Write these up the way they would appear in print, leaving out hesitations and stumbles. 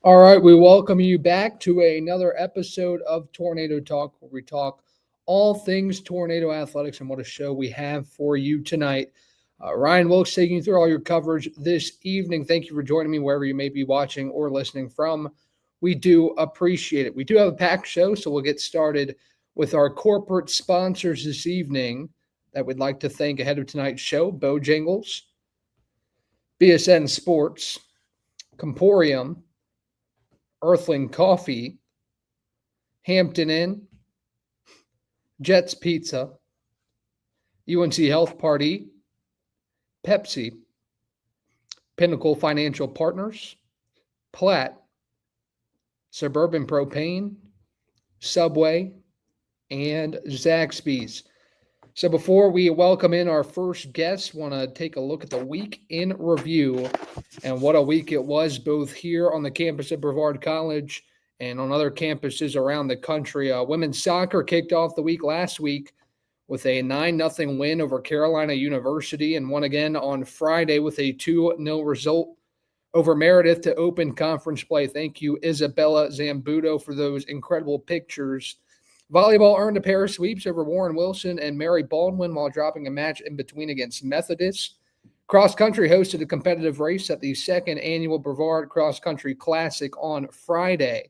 All right, we welcome you back to another episode of Tornado Talk, where we talk all things tornado athletics, and what a show we have for you tonight. Ryan Wilkes taking you through all your coverage this evening. Thank you for joining me wherever you may be watching or listening from. We do appreciate it. We do have a packed show, so we'll get started with our corporate sponsors this evening that we'd like to thank ahead of tonight's show: Bojangles, BSN Sports, Comporium, Earthling Coffee, Hampton Inn, Jets Pizza, UNC Health Party, Pepsi, Pinnacle Financial Partners, Platt, Suburban Propane, Subway, and Zaxby's. So before we welcome in our first guest, want to take a look at the week in review, and what a week it was, both here on the campus of Brevard College and on other campuses around the country. Women's soccer kicked off the week last week with a 9-0 win over Carolina University, and won again on Friday with a 2-0 result over Meredith to open conference play. Thank you, Isabella Zambuto, for those incredible pictures. Volleyball earned a pair of sweeps over Warren Wilson and Mary Baldwin while dropping a match in between against Methodist. Cross country hosted a competitive race at the second annual Brevard Cross Country Classic on Friday.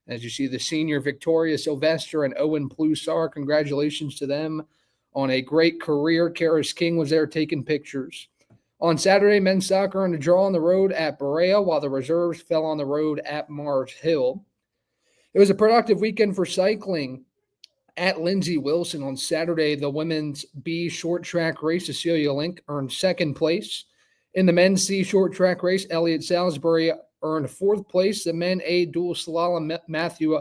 As you see, the senior Victoria Sylvester and Owen Plusar, congratulations to them on a great career. Karis King was there taking pictures. On Saturday, men's soccer earned a draw on the road at Berea, while the reserves fell on the road at Mars Hill. It was a productive weekend for cycling at Lindsey Wilson. On Saturday, the women's B short track race, Cecilia Link earned second place. In the men's C short track race, Elliott Salisbury earned fourth place. The men A dual slalom, Matthew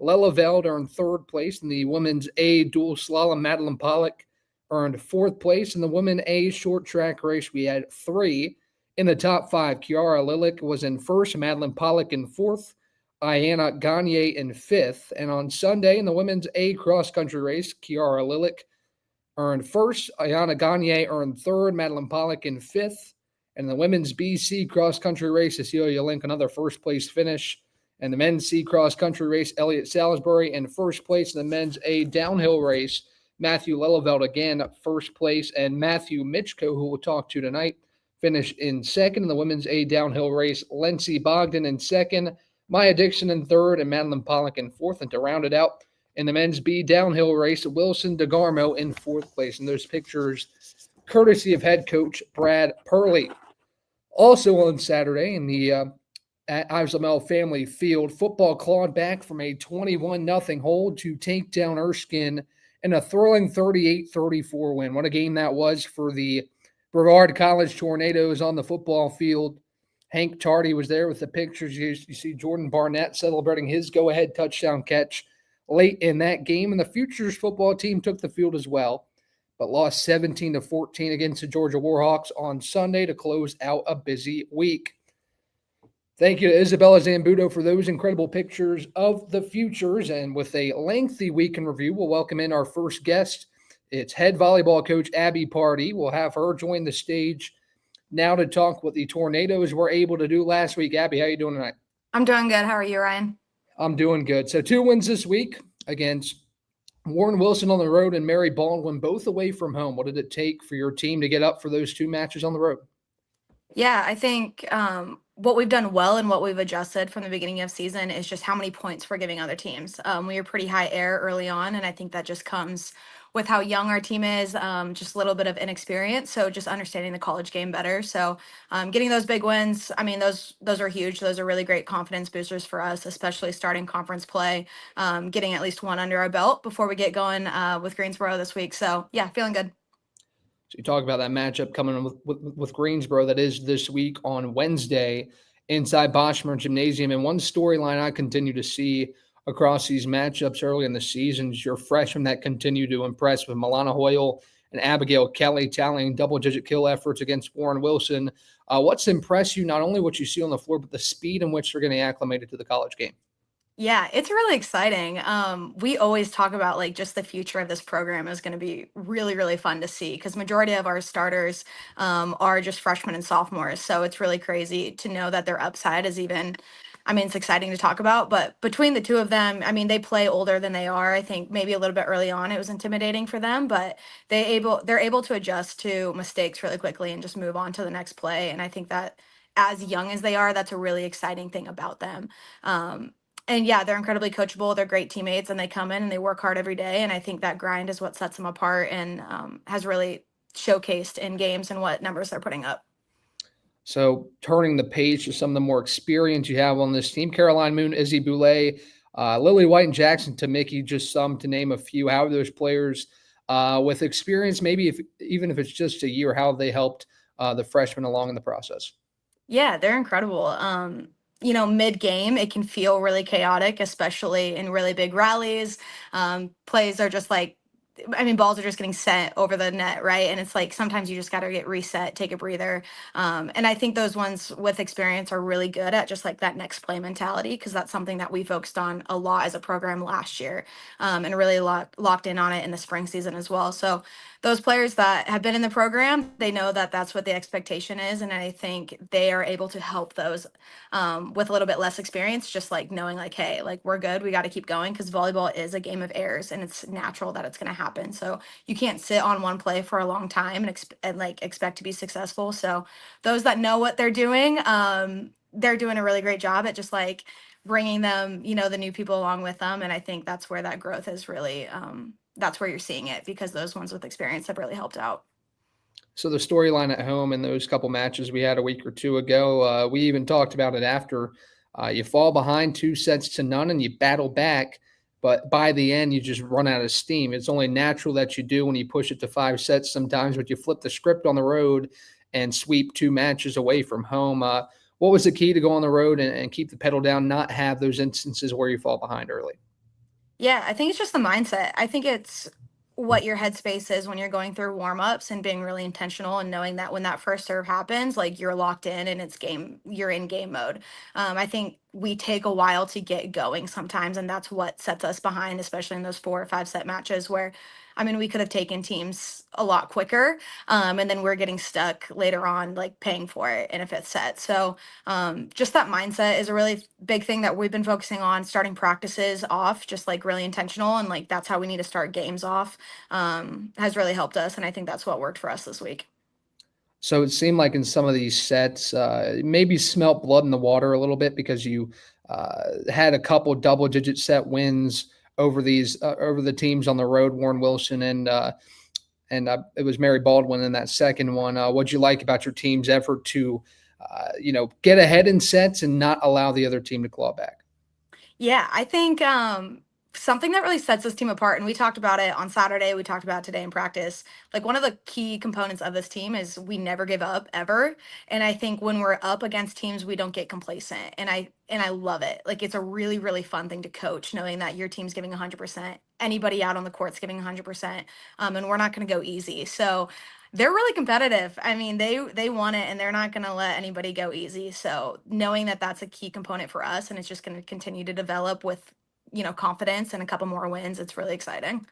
Lellaveld earned third place. In the women's A dual slalom, Madeline Pollock earned fourth place. In the women A short track race, we had three in the top five. Kiara Lilick was in first, Madeline Pollock in fourth, Ayana Gagne in fifth. And on Sunday, in the women's A cross-country race, Kiara Lilick earned first, Ayana Gagne earned third, Madeline Pollock in fifth. And the women's BC cross-country race, Cecilia Link, another first-place finish. And the men's C cross-country race, Elliott Salisbury in first place. In the men's A downhill race, Matthew Lellaveld again first place. And Matthew Mitchko, who we'll talk to tonight, finished in second. In the women's A downhill race, Lindsey Bogdan in second, Maya Dixon in third, and Madeline Pollock in fourth. And to round it out, in the men's B downhill race, Wilson DeGarmo in fourth place. And those pictures courtesy of head coach Brad Purley. Also on Saturday, in the at Ives Lamel Family Field, football clawed back from a 21-0 hold to take down Erskine in a thrilling 38-34 win. What a game that was for the Brevard College Tornadoes on the football field. Hank Tardy was there with the pictures. You see Jordan Barnett celebrating his go-ahead touchdown catch late in that game, and the Futures football team took the field as well, but lost 17-14 against the Georgia Warhawks on Sunday to close out a busy week. Thank you to Isabella Zambuto for those incredible pictures of the Futures. And with a lengthy week in review, we'll welcome in our first guest. It's head volleyball coach Abby Pardee. We'll have her join the stage now to talk what the Tornadoes were able to do last week. Abby, how are you doing tonight? I'm doing good. How are you, Ryan? I'm doing good. So 2 wins this week against Warren Wilson on the road and Mary Baldwin, both away from home. What did it take for your team to get up for those 2 matches on the road? Yeah, I think what we've done well and what we've adjusted from the beginning of season is just how many points we're giving other teams. We were pretty high air early on, and I think that just comes with how young our team is, just a little bit of inexperience. So just understanding the college game better. So getting those big wins, I mean, those are huge. Those are really great confidence boosters for us, especially starting conference play, getting at least one under our belt before we get going with Greensboro this week. So yeah, feeling good. So you talk about that matchup coming with Greensboro that is this week on Wednesday inside Boschmer Gymnasium. And one storyline I continue to see across these matchups early in the season is your freshmen that continue to impress, with Milana Hoyle and Abigail Kelly tallying double-digit kill efforts against Warren Wilson. What's impressed you, not only what you see on the floor, but the speed in which they're getting acclimated to the college game? Yeah, it's really exciting. We always talk about like just the future of this program is going to be really, really fun to see because majority of our starters are just freshmen and sophomores. So it's really crazy to know that their upside is even I mean, it's exciting to talk about, but between the two of them, I mean, they play older than they are. I think maybe a little bit early on it was intimidating for them, but they're able to adjust to mistakes really quickly and just move on to the next play. And I think that as young as they are, that's a really exciting thing about them. Um, and yeah, they're incredibly coachable. They're great teammates, and they come in and they work hard every day. And I think that grind is what sets them apart and has really showcased in games and what numbers they're putting up. So turning the page to some of the more experience you have on this team, Caroline Moon, Izzy Boulay, Lily White, and Jackson Tamicki, just some to name a few. How are those players with experience, maybe even if it's just a year, how have they helped the freshmen along in the process? Yeah, they're incredible. Mid game, it can feel really chaotic, especially in really big rallies. Plays are just like, I mean, balls are just getting sent over the net, right? And it's like sometimes you just got to get reset, take a breather. And I think those ones with experience are really good at just like that next play mentality, because that's something that we focused on a lot as a program last year, and really locked in on it in the spring season as well. So those players that have been in the program, they know that that's what the expectation is. And I think they are able to help those with a little bit less experience, just like knowing like, hey, like we're good, we got to keep going, because volleyball is a game of errors and it's natural that it's going to happen. So you can't sit on one play for a long time and like expect to be successful. So those that know what they're doing a really great job at just like bringing them, the new people along with them. And I think that's where that growth is really, that's where you're seeing it, because those ones with experience have really helped out. So the storyline at home in those couple matches we had a week or two ago, we even talked about it after. You fall behind 2-0 and you battle back, but by the end you just run out of steam. It's only natural that you do when you push it to 5 sets sometimes, but you flip the script on the road and sweep 2 matches away from home. What was the key to go on the road and keep the pedal down, not have those instances where you fall behind early? Yeah, I think it's just the mindset. I think it's what your headspace is when you're going through warm-ups and being really intentional and knowing that when that first serve happens, like you're locked in and you're in game mode. I think we take a while to get going sometimes, and that's what sets us behind, especially in those 4 or 5 set matches where, I mean, we could have taken teams a lot quicker, and then we're getting stuck later on, like paying for it in a fifth set. So just that mindset is a really big thing that we've been focusing on, starting practices off just like really intentional, and like that's how we need to start games off, has really helped us, and I think that's what worked for us this week. So it seemed like in some of these sets, maybe smelt blood in the water a little bit because you had a couple double-digit set wins over over the teams on the road, Warren Wilson and it was Mary Baldwin in that second one. What'd you like about your team's effort to, get ahead in sets and not allow the other team to claw back? Yeah, I think something that really sets this team apart, and we talked about it on Saturday, we talked about it today in practice. Like one of the key components of this team is we never give up ever. And I think when we're up against teams, we don't get complacent. And I love it. Like it's a really, really fun thing to coach, knowing that your team's giving 100%. Anybody out on the court's giving 100%. And we're not going to go easy. So they're really competitive. I mean, they want it, and they're not going to let anybody go easy. So knowing that that's a key component for us, and it's just going to continue to develop with confidence and a couple more wins. It's really exciting.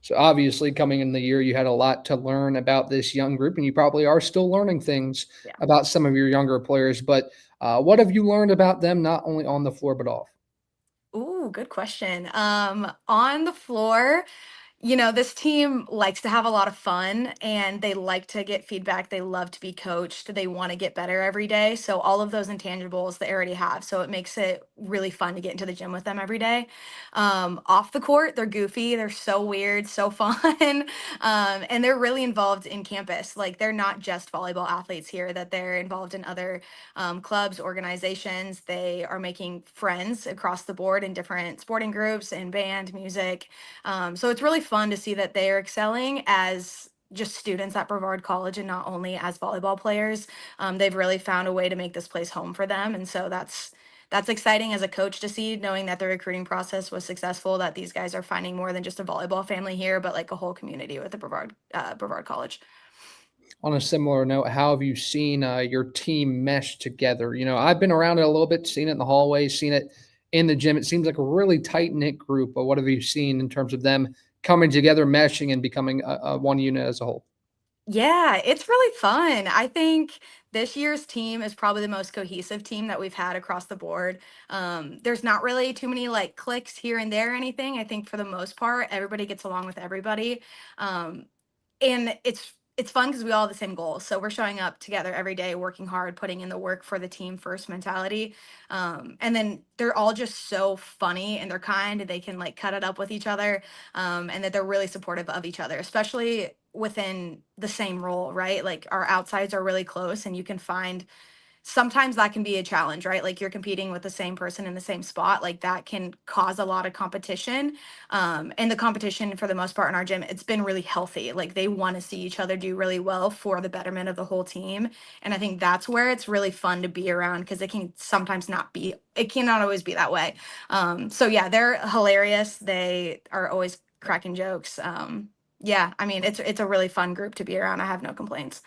So obviously, coming in the year, you had a lot to learn about this young group, and you probably are still learning things Yeah. about some of your younger players. But what have you learned about them, not only on the floor but off? Ooh, good question. On the floor, this team likes to have a lot of fun, and they like to get feedback. They love to be coached. They want to get better every day. So all of those intangibles they already have. So it makes it really fun to get into the gym with them every day. Off the court, they're goofy. They're so weird, so fun. And they're really involved in campus. Like they're not just volleyball athletes here, that they're involved in other clubs, organizations. They are making friends across the board in different sporting groups and band, music. So it's really fun to see that they are excelling as just students at Brevard College and not only as volleyball players. They've really found a way to make this place home for them, and so that's exciting as a coach to see, knowing that the recruiting process was successful. That these guys are finding more than just a volleyball family here, but like a whole community with the Brevard College. On a similar note, how have you seen your team mesh together? I've been around it a little bit, seen it in the hallways, seen it in the gym. It seems like a really tight knit group. But what have you seen in terms of them coming together, meshing, and becoming a one unit as a whole? Yeah, it's really fun. I think this year's team is probably the most cohesive team that we've had across the board. There's not really too many like clicks here and there or anything. I think for the most part, everybody gets along with everybody. Um, and it's fun because we all have the same goals. So we're showing up together every day, working hard, putting in the work for the team first mentality. And then they're all just so funny and they're kind and they can like cut it up with each other. And that they're really supportive of each other, especially within the same role, right? Like our outsides are really close and you can find sometimes that can be a challenge, right? Like you're competing with the same person in the same spot, like that can cause a lot of competition. And the competition, for the most part, in our gym, it's been really healthy. Like they want to see each other do really well for the betterment of the whole team. And I think that's where it's really fun to be around because it can sometimes not be, it cannot always be that way. So yeah, they're hilarious. They are always cracking jokes. Yeah, I mean, it's a really fun group to be around. I have no complaints.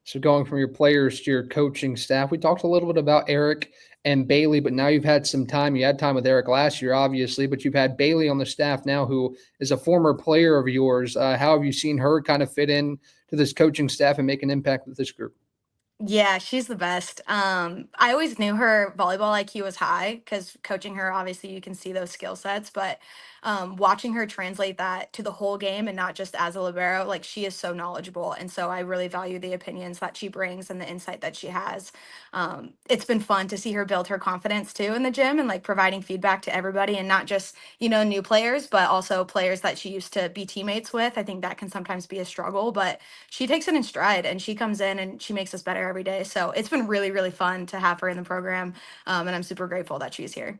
So going from your players to your coaching staff, we talked a little bit about Eric and Bailey, but now you've had some time. You had time with Eric last year, obviously, but you've had Bailey on the staff now, who is a former player of yours. How have you seen her kind of fit in to this coaching staff and make an impact with this group? Yeah, she's the best. I always knew her volleyball IQ was high because coaching her, obviously, you can see those skill sets. But watching her translate that to the whole game and not just as a libero, like she is so knowledgeable, and so I really value the opinions that she brings and the insight that she has. It's been fun to see her build her confidence too in the gym and like providing feedback to everybody, and not just new players, but also players that she used to be teammates with. I think that can sometimes be a struggle, but she takes it in stride and she comes in and she makes us better every day. So it's been really, really fun to have her in the program. And I'm super grateful that she's here.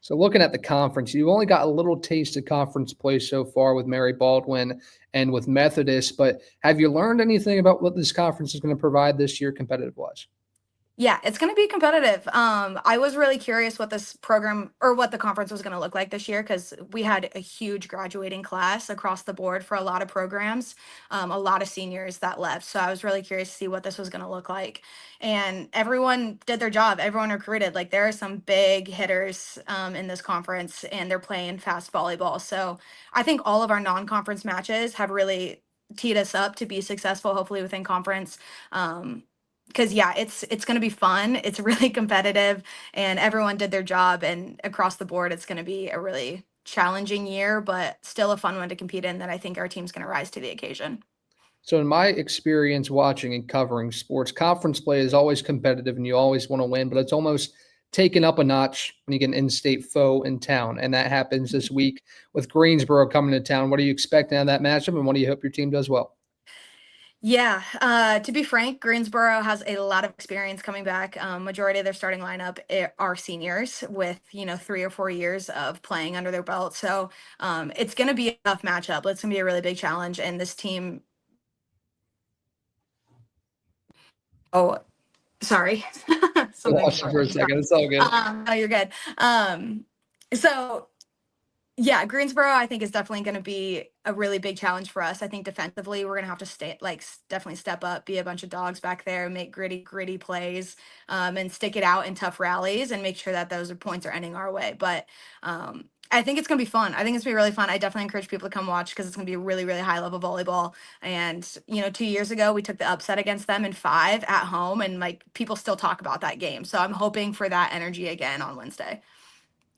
So looking at the conference, you've only got a little taste of conference play so far with Mary Baldwin and with Methodist, but have you learned anything about what this conference is going to provide this year competitive wise? Yeah, it's going to be competitive. I was really curious what this program or what the conference was going to look like this year because we had a huge graduating class across the board for a lot of programs, a lot of seniors that left. So I was really curious to see what this was going to look like. And everyone did their job. Everyone recruited. Like there are some big hitters in this conference, and they're playing fast volleyball. So I think all of our non-conference matches have really teed us up to be successful, hopefully within conference. Um, because yeah, it's going to be fun. It's really competitive, and everyone did their job. And across the board, it's going to be a really challenging year, but still a fun one to compete in. That I think our team's going to rise to the occasion. So, in my experience watching and covering sports, conference play is always competitive and you always want to win, but it's almost taken up a notch when you get an in state foe in town. And that happens this week with Greensboro coming to town. What are you expecting out of that matchup and what do you hope your team does well? Yeah, to be frank, Greensboro has a lot of experience coming back. Majority of their starting lineup are seniors with 3 or 4 years of playing under their belt. So it's going to be a tough matchup. It's going to be a really big challenge, and this team. Oh, sorry. I Something. lost you for a second. It's all good. No, you're good. So yeah, Greensboro, I think, is definitely going to be a really big challenge for us. I think defensively, we're going to have to stay, like, definitely step up, be a bunch of dogs back there, make gritty plays, and stick it out in tough rallies and make sure that those points are ending our way. But I think it's going to be fun. I think it's going to be really fun. I definitely encourage people to come watch because it's going to be really, really high level volleyball. And, 2 years ago, we took the upset against them in 5 at home, and like people still talk about that game. So I'm hoping for that energy again on Wednesday.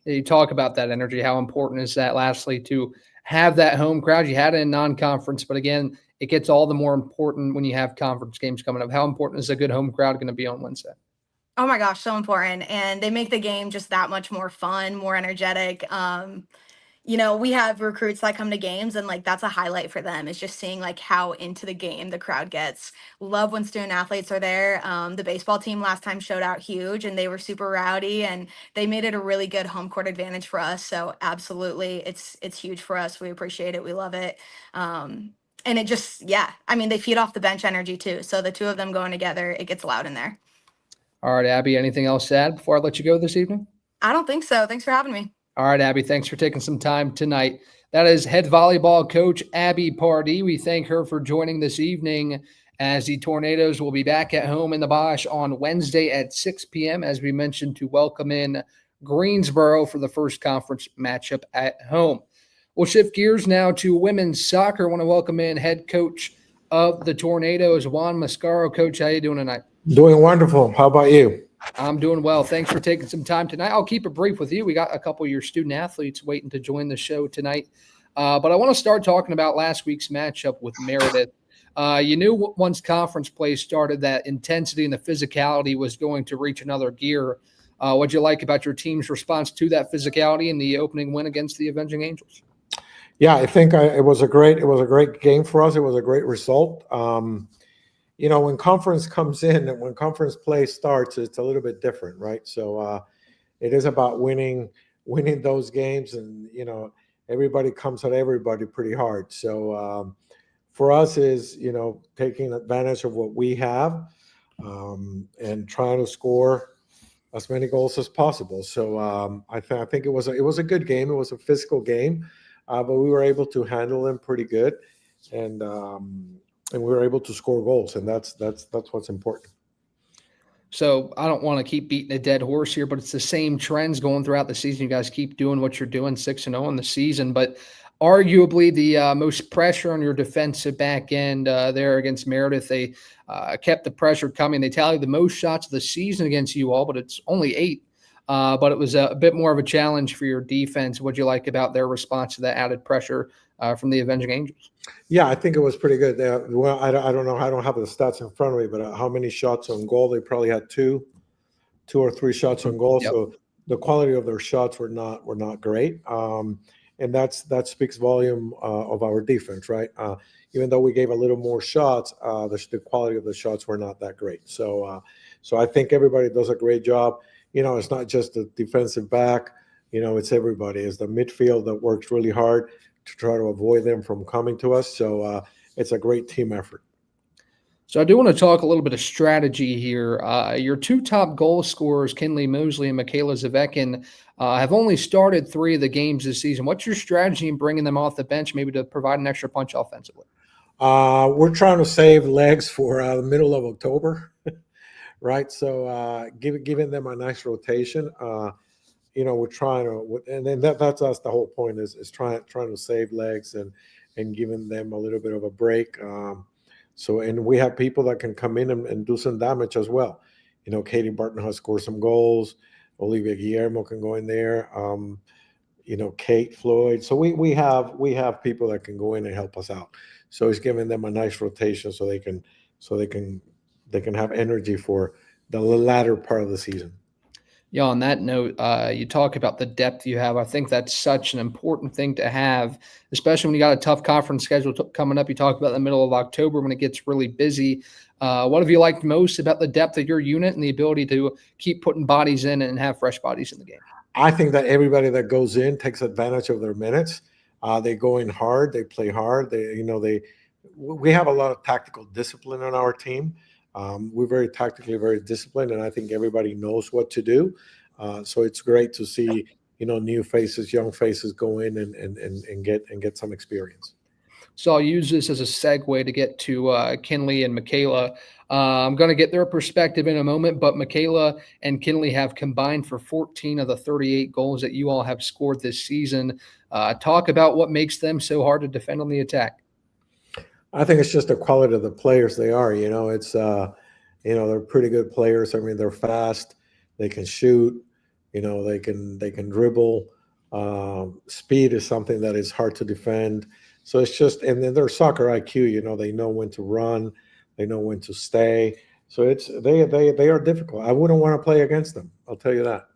You talk about that energy. How important is that, lastly, to have that home crowd? You had it in non conference, but again, it gets all the more important when you have conference games coming up. How important is a good home crowd going to be on Wednesday? Oh my gosh, so important. And they make the game just that much more fun, more energetic. We have recruits that come to games and like that's a highlight for them. Is just seeing like how into the game the crowd gets. Love when student athletes are there. The baseball team last time showed out huge and they were super rowdy and they made it a really good home court advantage for us. So absolutely it's huge for us. We appreciate it. We love it. And it just, yeah, I mean, they feed off the bench energy too. So the two of them going together, it gets loud in there. All right, Abby, anything else to add before I let you go this evening? I don't think so. Thanks for having me. All right, Abby, thanks for taking some time tonight. That is head volleyball coach Abby Pardee. We thank her for joining this evening as the Tornadoes will be back at home in the Bosch on Wednesday at 6 p.m., as we mentioned, to welcome in Greensboro for the first conference matchup at home. We'll shift gears now to women's soccer. I want to welcome in head coach of the Tornadoes, Juan Mascaro. Coach, how you doing tonight? Doing wonderful. How about you? I'm doing well. Thanks for taking some time tonight. I'll keep it brief with you. We got a couple of your student athletes waiting to join the show tonight. But I want to start talking about last week's matchup with Meredith. You knew once conference play started that intensity and the physicality was going to reach another gear. What'd you like about your team's response to that physicality in the opening win against the Avenging Angels? Yeah, I think it was a great game for us. It was a great result. When conference comes in and when conference play starts, it's a little bit different, right? So it is about winning those games, and everybody comes at everybody pretty hard. So for us is taking advantage of what we have and trying to score as many goals as possible. So I think it was a good game. It was a physical game, but we were able to handle them pretty good, and we were able to score goals, and that's what's important. So I don't want to keep beating a dead horse here, but it's the same trends going throughout the season. You guys keep doing what you're doing, 6-0 in the season, but arguably the most pressure on your defensive back end there against Meredith. They kept the pressure coming. They tallied the most shots of the season against you all, but it's only 8. But it was a bit more of a challenge for your defense. What'd you like about their response to that added pressure from the Avenging Angels? Yeah, I think it was pretty good. Well, I don't know. I don't have the stats in front of me, but how many shots on goal? They probably had two or three shots on goal. Yep. So the quality of their shots were not great, and that speaks volume of our defense, right? Even though we gave a little more shots, the quality of the shots were not that great. So I think everybody does a great job. It's not just the defensive back. It's everybody. It's the midfield that works really hard to try to avoid them from coming to us. So it's a great team effort. So I do want to talk a little bit of strategy here. Your 2 top goal scorers, Kinley Mosley and Michaela Zavekin, have only started 3 of the games this season. What's your strategy in bringing them off the bench, maybe to provide an extra punch offensively? We're trying to save legs for the middle of October, right? So giving them a nice rotation. We're trying to, and then that's us. The whole point is trying to save legs and giving them a little bit of a break. And we have people that can come in and do some damage as well. Katie Barton has scored some goals. Olivia Guillermo can go in there. Kate Floyd. So we have people that can go in and help us out. So it's giving them a nice rotation so they can have energy for the latter part of the season. Yeah, on that note, you talk about the depth you have. I think that's such an important thing to have, especially when you got a tough conference schedule coming up. You talk about the middle of October when it gets really busy. What have you liked most about the depth of your unit and the ability to keep putting bodies in and have fresh bodies in the game? I think that everybody that goes in takes advantage of their minutes. They go in hard. They play hard. We have a lot of tactical discipline on our team. We're very tactically very disciplined, and I think everybody knows what to do. So it's great to see new faces, young faces go in and get some experience. So I'll use this as a segue to get to Kinley and Michaela. I'm going to get their perspective in a moment, but Michaela and Kinley have combined for 14 of the 38 goals that you all have scored this season. Talk about what makes them so hard to defend on the attack. I think it's just the quality of the players they are. It's they're pretty good players. I mean, they're fast. They can shoot. They can dribble. Speed is something that is hard to defend. So it's just, and then their soccer IQ. They know when to run. They know when to stay. So they are difficult. I wouldn't want to play against them. I'll tell you that.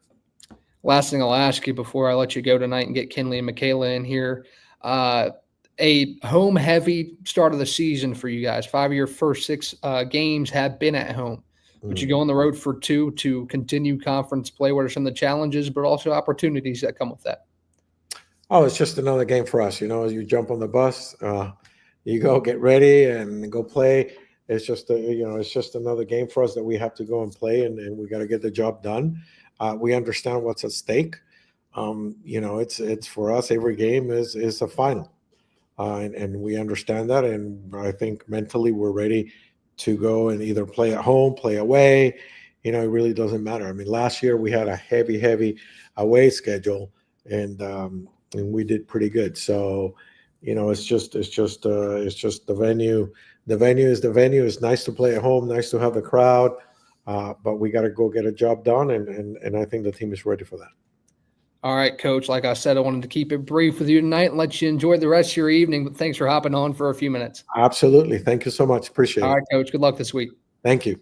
Last thing I'll ask you before I let you go tonight and get Kinley and Michaela in here. A home-heavy start of the season for you guys. 5 of your first 6 games have been at home. But you go on the road for 2 to continue conference play. What are some of the challenges, but also opportunities that come with that? Oh, it's just another game for us. You jump on the bus, you go get ready and go play. It's just it's just another game for us that we have to go and play, and we got to get the job done. We understand what's at stake. It's for us. Every game is a final. And we understand that, and I think mentally we're ready to go and either play at home, play away. It really doesn't matter. I mean, last year we had a heavy away schedule, and we did pretty good. So, it's just the venue the venue is the venue. It's nice to play at home, nice to have the crowd, but we got to go get a job done, and I think the team is ready for that. All right, Coach. Like I said, I wanted to keep it brief with you tonight and let you enjoy the rest of your evening, but thanks for hopping on for a few minutes. Absolutely. Thank you so much. Appreciate All it. right, Coach. Good luck this week. Thank you.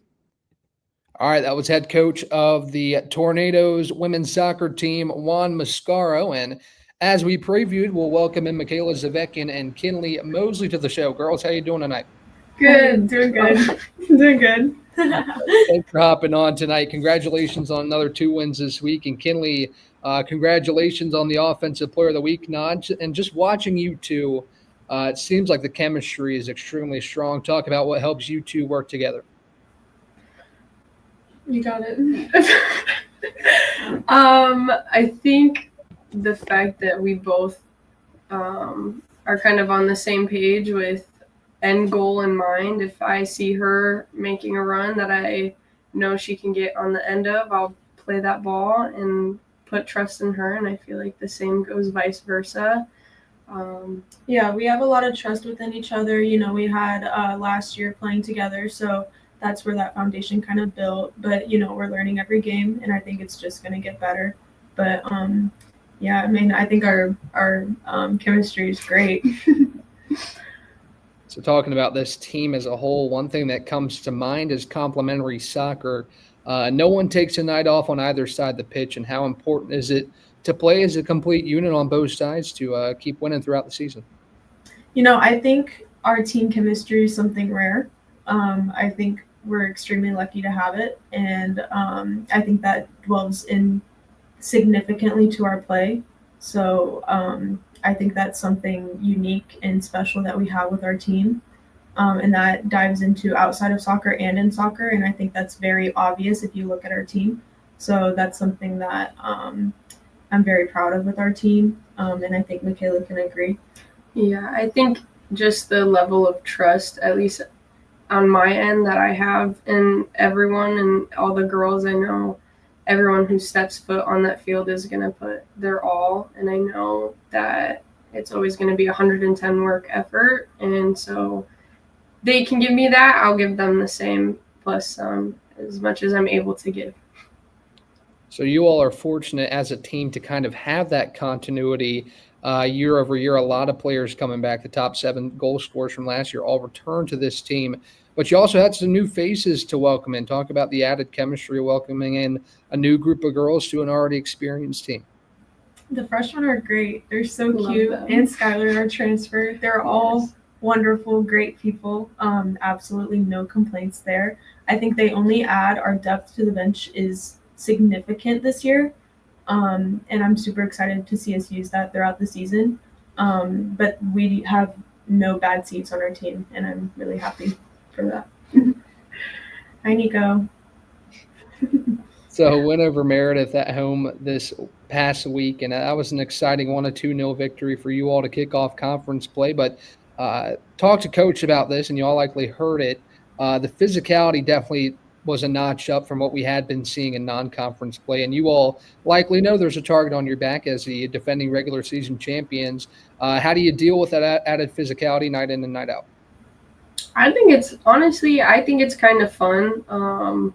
All right, that was head coach of the Tornadoes women's soccer team, Juan Mascaro. And as we previewed, we'll welcome in Michaela Zavekian and Kinley Mosley to the show. Girls, how you doing tonight? Good, doing good. Doing good. Thanks for hopping on tonight. Congratulations on another 2 wins this week. And Kinley, congratulations on the Offensive Player of the Week nod. And just watching you two, it seems like the chemistry is extremely strong. Talk about what helps you two work together. You got it. I think the fact that we both are kind of on the same page with end goal in mind. If I see her making a run that I know she can get on the end of, I'll play that ball and put trust in her, and I feel like the same goes vice versa. Yeah, we have a lot of trust within each other. You know, we had last year playing together, so that's where that foundation kind of built. But, you know, we're learning every game, and I think it's just going to get better. But, yeah, I mean, I think our chemistry is great. So talking about this team as a whole, one thing that comes to mind is complementary soccer. No one takes a night off on either side of the pitch, and how important is it to play as a complete unit on both sides to keep winning throughout the season? You know, I think our team chemistry is something rare. I think we're extremely lucky to have it, and I think that dwells in significantly to our play. So I think that's something unique and special that we have with our team, and that dives into outside of soccer and in soccer, and I think that's very obvious if you look at our team. So that's something that I'm very proud of with our team, and I think Michaela can agree. Yeah, I think just the level of trust, at least on my end, that I have in everyone and all the girls I know, everyone who steps foot on that field is going to put their all. And I know that it's always going to be 110 work effort. And so they can give me that. I'll give them the same, plus as much as I'm able to give. So you all are fortunate as a team to kind of have that continuity year over year. A lot of players coming back, the top 7 goal scorers from last year all returned to this team. But you also had some new faces to welcome in. Talk about the added chemistry, welcoming in a new group of girls to an already experienced team. The freshmen are great. They're so Love cute. them. And Skylar, our transfer, they're all wonderful, great people. Absolutely no complaints there. I think they only add our depth to the bench is significant this year. And I'm super excited to see us use that throughout the season. But we have no bad seats on our team, and I'm really happy for that. Hi, Nico. So win over Meredith at home this past week, and that was an exciting 1-2-0 victory for you all to kick off conference play. But talk to Coach about this, and you all likely heard it. The physicality definitely was a notch up from what we had been seeing in non-conference play, and you all likely know there's a target on your back as the defending regular season champions. How do you deal with that added physicality night in and night out? I think it's kind of fun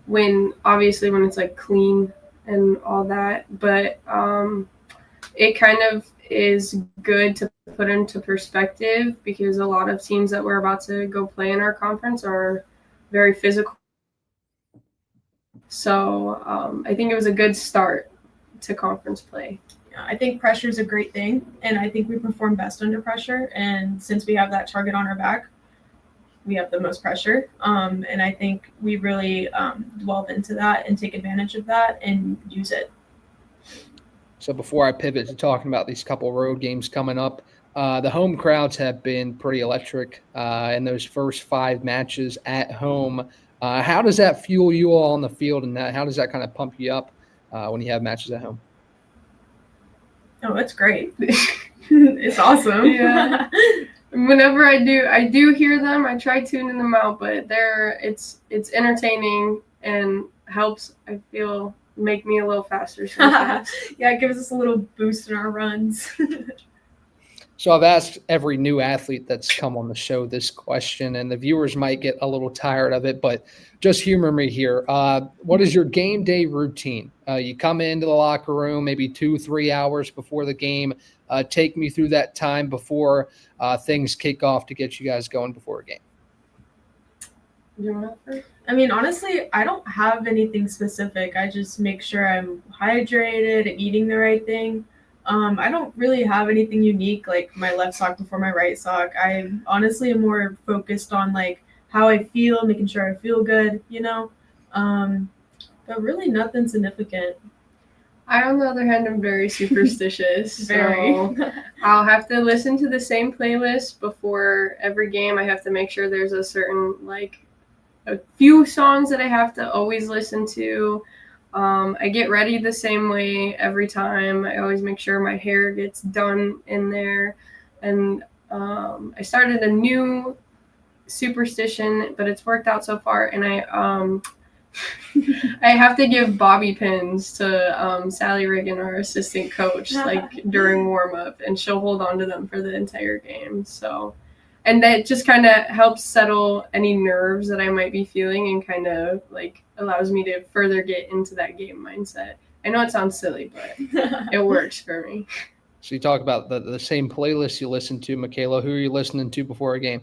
when it's like clean and all that, but it kind of is good to put into perspective because a lot of teams that we're about to go play in our conference are very physical. So I think it was a good start to conference play. I think pressure is a great thing, and I think we perform best under pressure. And since we have that target on our back, we have the most pressure. And I think we really delve into that and take advantage of that and use it. So before I pivot to talking about these couple road games coming up, the home crowds have been pretty electric in those first 5 matches at home. How does that fuel you all on the field, and how does that kind of pump you up when you have matches at home? Oh, it's great. It's awesome. Yeah. Whenever I do hear them, I try tuning them out, but it's entertaining and helps, I feel, make me a little faster sometimes. Yeah, it gives us a little boost in our runs. So I've asked every new athlete that's come on the show this question, and the viewers might get a little tired of it, but just humor me here. What is your game day routine? You come into the locker room maybe 2-3 hours before the game. Take me through that time before things kick off to get you guys going before a game. You want to first? I mean, honestly, I don't have anything specific. I just make sure I'm hydrated and eating the right thing. I don't really have anything unique like my left sock before my right sock. I honestly am more focused on like how I feel, making sure I feel good, you know. But really nothing significant. I, on the other hand, am very superstitious. Very. So I'll have to listen to the same playlist before every game. I have to make sure there's a certain, like, a few songs that I have to always listen to. I get ready the same way every time. I always make sure my hair gets done in there. And I started a new superstition, but it's worked out so far. And I have to give bobby pins to Sally Riggin, our assistant coach, like during warm up, and she'll hold on to them for the entire game. So, and that just kind of helps settle any nerves that I might be feeling, and kind of like allows me to further get into that game mindset. I know it sounds silly, but it works for me. So you talk about the same playlist you listen to, Michaela. Who are you listening to before a game?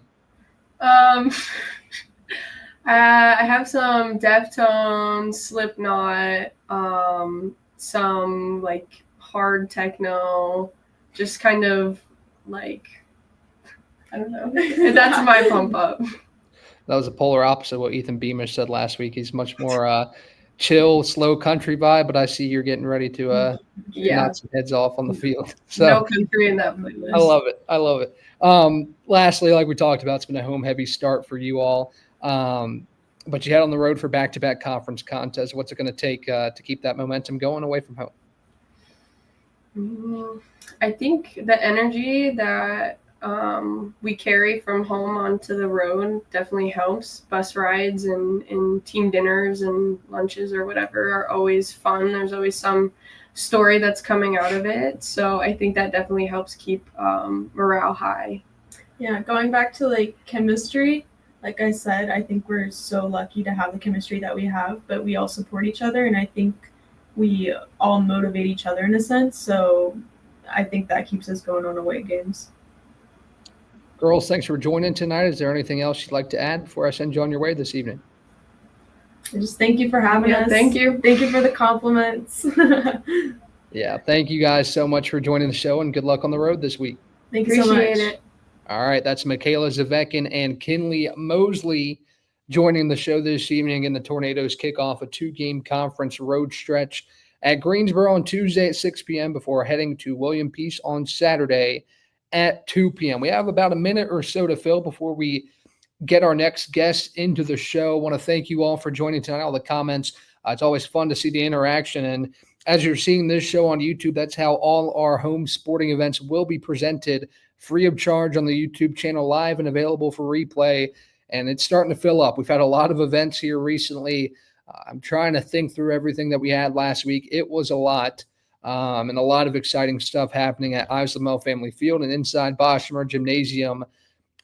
I have some Deftones, Slipknot, some like hard techno, just kind of like, I don't know. That's my pump up. That was a polar opposite of what Ethan Beamish said last week. He's much more chill, slow country vibe, but I see you're getting ready to knock some heads off on the field. So no country in that playlist. I love it. I love it. Lastly, like we talked about, it's been a home heavy start for you all. But you head on the road for back-to-back conference contests. What's it going to take to keep that momentum going away from home? I think the energy that we carry from home onto the road definitely helps. Bus rides and team dinners and lunches or whatever are always fun. There's always some story that's coming out of it. So I think that definitely helps keep morale high. Yeah, going back to like chemistry, like I said, I think we're so lucky to have the chemistry that we have, but we all support each other, and I think we all motivate each other in a sense. So I think that keeps us going on away games. Girls, thanks for joining tonight. Is there anything else you'd like to add before I send you on your way this evening? Just thank you for having us. Thank you. Thank you for the compliments. Yeah, thank you guys so much for joining the show, and good luck on the road this week. Thank you so much. Appreciate it. All right, that's Michaela Zavekin and Kinley Mosley joining the show this evening. And the Tornadoes kick off a 2-game conference road stretch at Greensboro on Tuesday at 6 p.m. before heading to William Peace on Saturday at 2 p.m. We have about a minute or so to fill before we get our next guest into the show. I want to thank you all for joining tonight, all the comments. It's always fun to see the interaction. And as you're seeing this show on YouTube, that's how all our home sporting events will be presented free of charge on the YouTube channel, live and available for replay. And it's starting to fill up. We've had a lot of events here recently. I'm trying to think through everything that we had last week. It was a lot, and a lot of exciting stuff happening at Ives Lamel Family Field and inside Boshamer Gymnasium.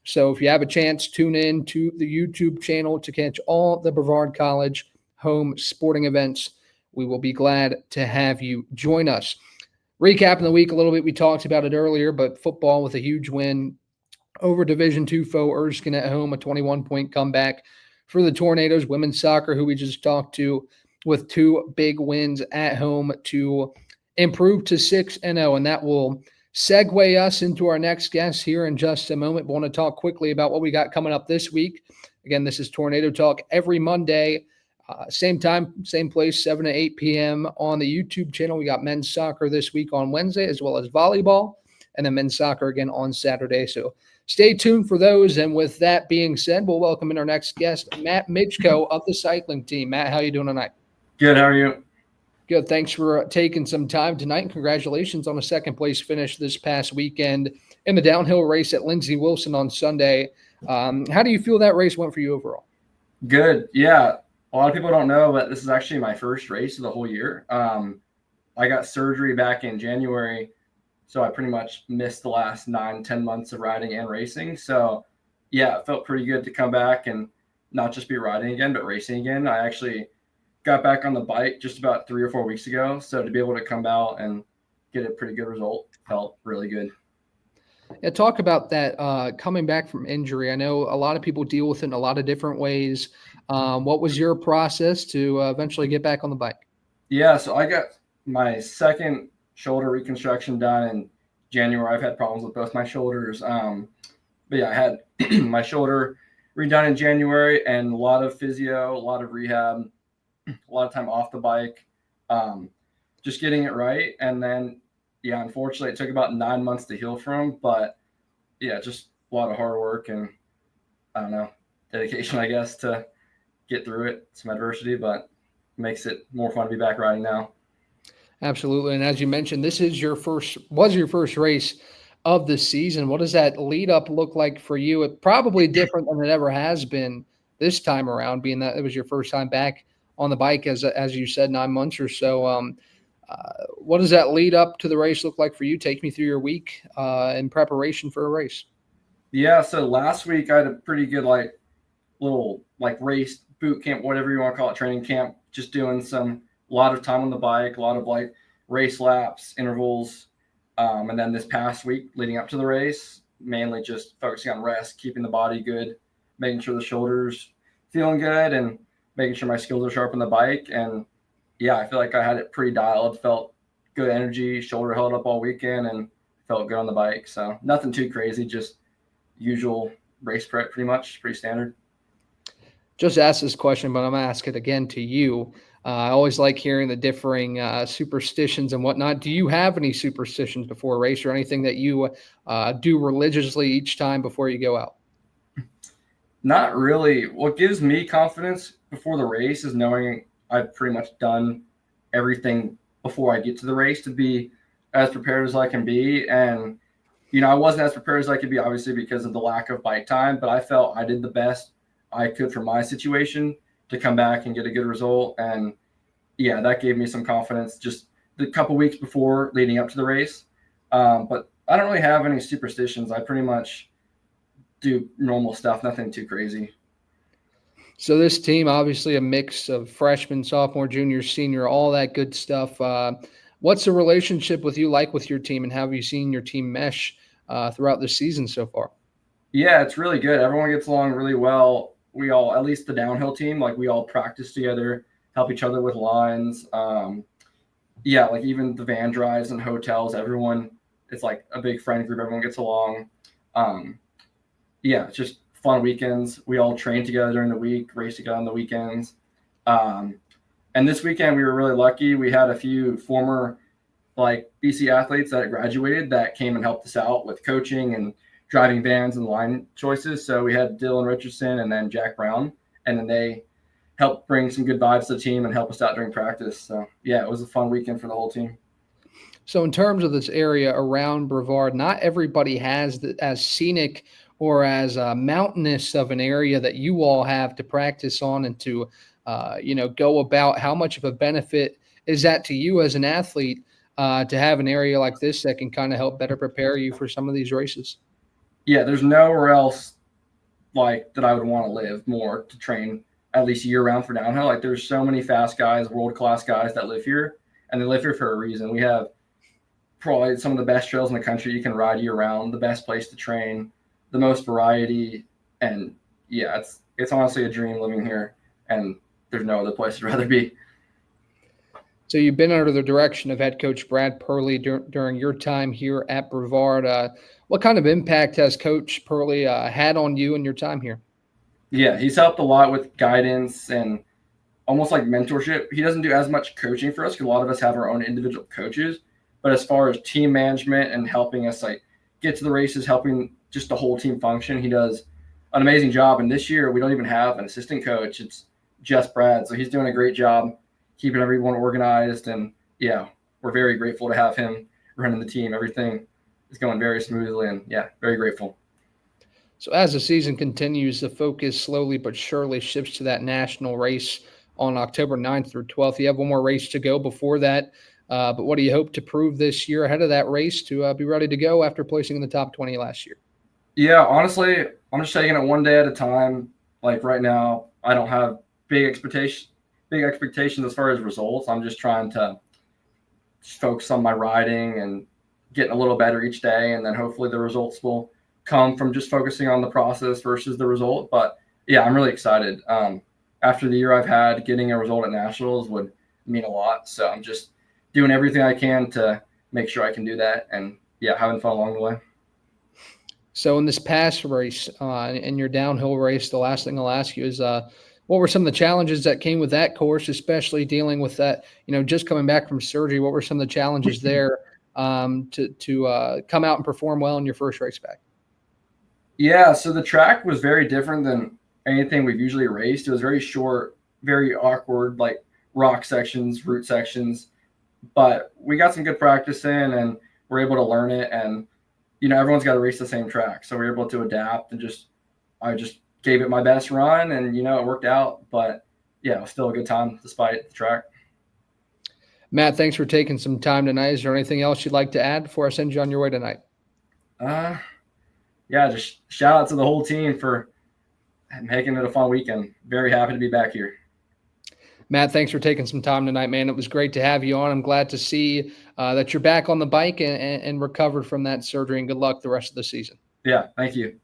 So if you have a chance, tune in to the YouTube channel to catch all the Brevard College home sporting events. We will be glad to have you join us. Recapping the week a little bit, we talked about it earlier, but football with a huge win over Division II foe Erskine at home, a 21-point comeback for the Tornadoes. Women's soccer, who we just talked to, with 2 big wins at home to improve to 6-0, and that will segue us into our next guest here in just a moment. But I want to talk quickly about what we got coming up this week. Again, this is Tornado Talk every Monday. Same time, same place, 7 to 8 p.m. on the YouTube channel. We got men's soccer this week on Wednesday, as well as volleyball, and then men's soccer again on Saturday. So stay tuned for those. And with that being said, we'll welcome in our next guest, Matt Mitchko of the cycling team. Matt, how you doing tonight? Good. How are you? Good. Thanks for taking some time tonight. And congratulations on a second-place finish this past weekend in the downhill race at Lindsey Wilson on Sunday. How do you feel that race went for you overall? Good. Yeah. A lot of people don't know, but this is actually my first race of the whole year. I got surgery back in January, So I pretty much missed the last 9-10 months of riding and racing. So yeah, it felt pretty good to come back and not just be riding again, but racing again. I actually got back on the bike just about 3 or 4 weeks ago. So to be able to come out and get a pretty good result felt really good. Yeah, talk about that coming back from injury. I know a lot of people deal with it in a lot of different ways. What was your process to eventually get back on the bike? Yeah, so I got my second shoulder reconstruction done in January. I've had problems with both my shoulders. But yeah, I had my shoulder redone in January and a lot of physio, a lot of rehab, a lot of time off the bike, just getting it right. And then, yeah, unfortunately, it took about 9 months to heal from. But yeah, just a lot of hard work and I don't know, dedication, I guess, to get through it. Some adversity, but makes it more fun to be back riding now. Absolutely. And as you mentioned, this is your first race of the season. What does that lead up look like for you? It probably different than it ever has been this time around, being that it was your first time back on the bike, as you said, 9 months or so. What does that lead up to the race look like for you? Take me through your week in preparation for a race. Yeah, so last week I had a pretty good little race boot camp, whatever you want to call it, training camp, just doing a lot of time on the bike, a lot of race laps, intervals. And then this past week leading up to the race, mainly just focusing on rest, keeping the body good, making sure the shoulders feeling good and making sure my skills are sharp on the bike. And yeah, I feel like I had it pretty dialed, felt good energy, shoulder held up all weekend and felt good on the bike. So nothing too crazy, just usual race prep, pretty much, pretty standard. Just asked this question, but I'm going to ask it again to you. I always like hearing the differing superstitions and whatnot. Do you have any superstitions before a race or anything that you do religiously each time before you go out? Not really. What gives me confidence before the race is knowing I've pretty much done everything before I get to the race to be as prepared as I can be. And, I wasn't as prepared as I could be, obviously, because of the lack of bike time, but I felt I did the best I could for my situation to come back and get a good result. And yeah, that gave me some confidence just the couple weeks before leading up to the race. But I don't really have any superstitions. I pretty much do normal stuff, nothing too crazy. So this team, obviously a mix of freshman, sophomore, junior, senior, all that good stuff. What's the relationship with you like with your team, and how have you seen your team mesh throughout the season so far? Yeah, it's really good. Everyone gets along really well. We all, at least the downhill team, we all practice together, help each other with lines. Even the van drives and hotels, everyone, it's like a big friend group. Everyone gets along. It's just fun weekends. We all train together during the week, race together on the weekends. And this weekend we were really lucky. We had a few former BC athletes that graduated that came and helped us out with coaching and driving vans and line choices. So we had Dylan Richardson and then Jack Brown, and then they helped bring some good vibes to the team and help us out during practice. So yeah, it was a fun weekend for the whole team. So in terms of this area around Brevard, not everybody has as scenic or as mountainous of an area that you all have to practice on and to, go about. How much of a benefit is that to you as an athlete to have an area like this that can kind of help better prepare you for some of these races? Yeah, there's nowhere else that I would want to live more to train at least year round for downhill. There's so many fast guys, world-class guys that live here, and they live here for a reason. We have probably some of the best trails in the country you can ride year round, the best place to train, the most variety. And yeah, it's honestly a dream living here, and there's no other place I'd rather be. So you've been under the direction of head coach Brad Purley during your time here at Brevard. What kind of impact has Coach Purley had on you in your time here? Yeah, he's helped a lot with guidance and almost like mentorship. He doesn't do as much coaching for us because a lot of us have our own individual coaches. But as far as team management and helping us get to the races, helping just the whole team function, he does an amazing job. And this year we don't even have an assistant coach. It's just Brad. So he's doing a great job keeping everyone organized. And yeah, we're very grateful to have him running the team. Everything is going very smoothly, and yeah, very grateful. So as the season continues, the focus slowly but surely shifts to that national race on October 9th through 12th. You have one more race to go before that. But what do you hope to prove this year ahead of that race to be ready to go after placing in the top 20 last year? Yeah, honestly, I'm just taking it one day at a time. Like right now, I don't have big expectations as far as results. I'm just trying to just focus on my riding and getting a little better each day, and then hopefully the results will come from just focusing on the process versus the result. But yeah, I'm really excited. After the year I've had, getting a result at nationals would mean a lot. So I'm just doing everything I can to make sure I can do that, and yeah, having fun along the way. So in this past race, in your downhill race, the last thing I'll ask you is, what were some of the challenges that came with that course, especially dealing with that, just coming back from surgery? What were some of the challenges there to come out and perform well in your first race back? Yeah, so the track was very different than anything we've usually raced. It was very short, very awkward, like rock sections, root sections. But we got some good practice in, and we're able to learn it. And everyone's got to race the same track, so we're able to adapt. And I just gave it my best run, and it worked out. But yeah, it was still a good time despite the track. Matt, thanks for taking some time tonight. Is there anything else you'd like to add before I send you on your way tonight? Yeah, just shout out to the whole team for making it a fun weekend. Very happy to be back here. Matt, thanks for taking some time tonight, man. It was great to have you on. I'm glad to see that you're back on the bike and recovered from that surgery, and good luck the rest of the season. Yeah, thank you.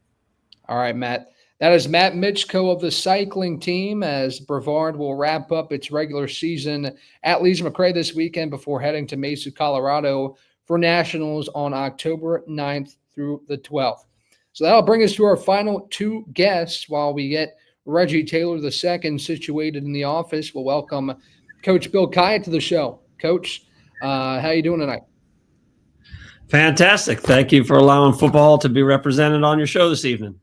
All right, Matt. That is Matt Mitchko of the cycling team, as Brevard will wrap up its regular season at Lees-McRae this weekend before heading to Mesa, Colorado for nationals on October 9th through the 12th. So that'll bring us to our final two guests while we get Reggie Taylor II situated in the office. We'll welcome Coach Bill Kyatt to the show. Coach, how you doing tonight? Fantastic. Thank you for allowing football to be represented on your show this evening.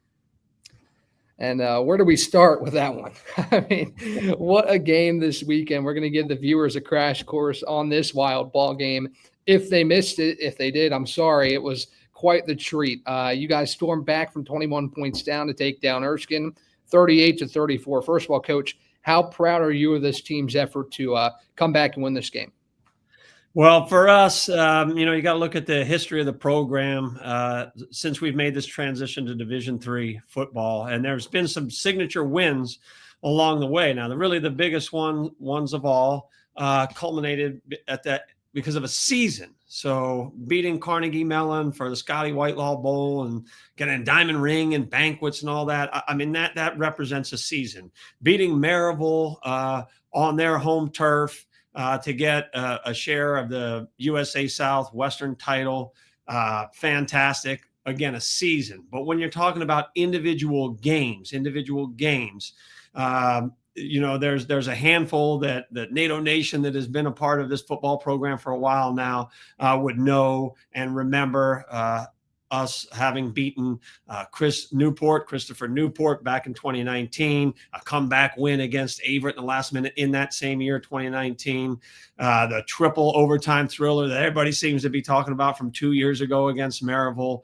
And where do we start with that one? I mean, what a game this weekend. We're going to give the viewers a crash course on this wild ball game. If they missed it, if they did, I'm sorry. It was quite the treat. You guys stormed back from 21 points down to take down Erskine, 38-34. First of all, Coach, how proud are you of this team's effort to come back and win this game? Well, for us, you got to look at the history of the program since we've made this transition to Division III football, and there's been some signature wins along the way. Now, the biggest ones of all culminated at that because of a season. So beating Carnegie Mellon for the Scotty Whitelaw Bowl and getting a diamond ring and banquets and all that. I mean, that represents a season. Beating Maryville on their home turf to get a share of the USA South Western title. Fantastic. Again, a season. But when you're talking about individual games, there's a handful that NATO Nation that has been a part of this football program for a while now would know and remember us having beaten Christopher Newport back in 2019, a comeback win against Averett in the last minute in that same year, 2019, the triple overtime thriller that everybody seems to be talking about from 2 years ago against Maryville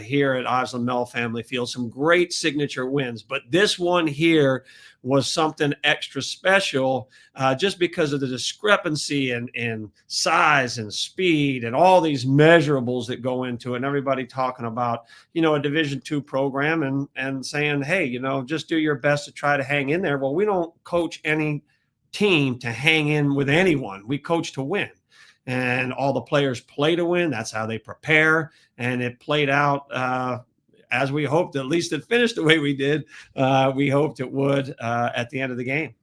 here at Osland Mel Family Field. Some great signature wins, but this one here was something extra special just because of the discrepancy in size and speed and all these measurables that go into it. And everybody talking about, a Division II program and saying, hey, just do your best to try to hang in there. Well, we don't coach any team to hang in with anyone. We coach to win. And all the players play to win. That's how they prepare. And it played out as we hoped. At least it finished the way we did. We hoped it would at the end of the game.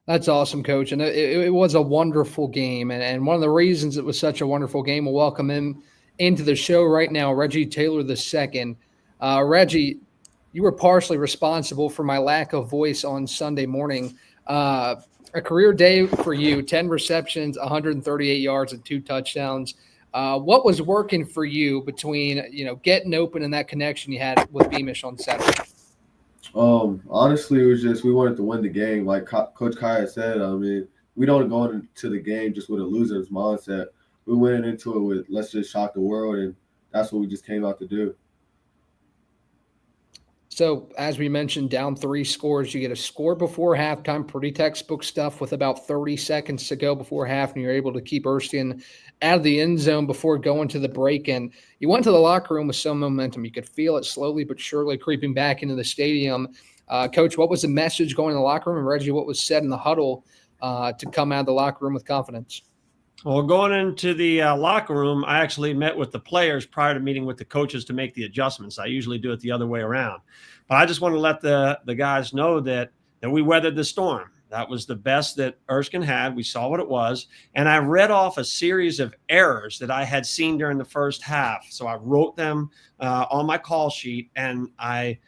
That's awesome, Coach. And it was a wonderful game. And one of the reasons it was such a wonderful game, we'll welcome him into the show right now, Reggie Taylor II. Reggie, you were partially responsible for my lack of voice on Sunday morning. A career day for you, 10 receptions, 138 yards, and 2 touchdowns. What was working for you between, getting open and that connection you had with Beamish on Saturday? Honestly, it was just we wanted to win the game. Like Coach Kyatt said, I mean, we don't go into the game just with a loser's mindset. We went into it with let's just shock the world, and that's what we just came out to do. So, as we mentioned, down 3 scores, you get a score before halftime, pretty textbook stuff with about 30 seconds to go before half, and you're able to keep Erskine out of the end zone before going to the break. And you went to the locker room with some momentum. You could feel it slowly but surely creeping back into the stadium. Coach, what was the message going in the locker room? And Reggie, what was said in the huddle to come out of the locker room with confidence? Well, going into the locker room, I actually met with the players prior to meeting with the coaches to make the adjustments. I usually do it the other way around. But I just want to let the guys know that we weathered the storm. That was the best that Erskine had. We saw what it was. And I read off a series of errors that I had seen during the first half. So I wrote them on my call sheet, and I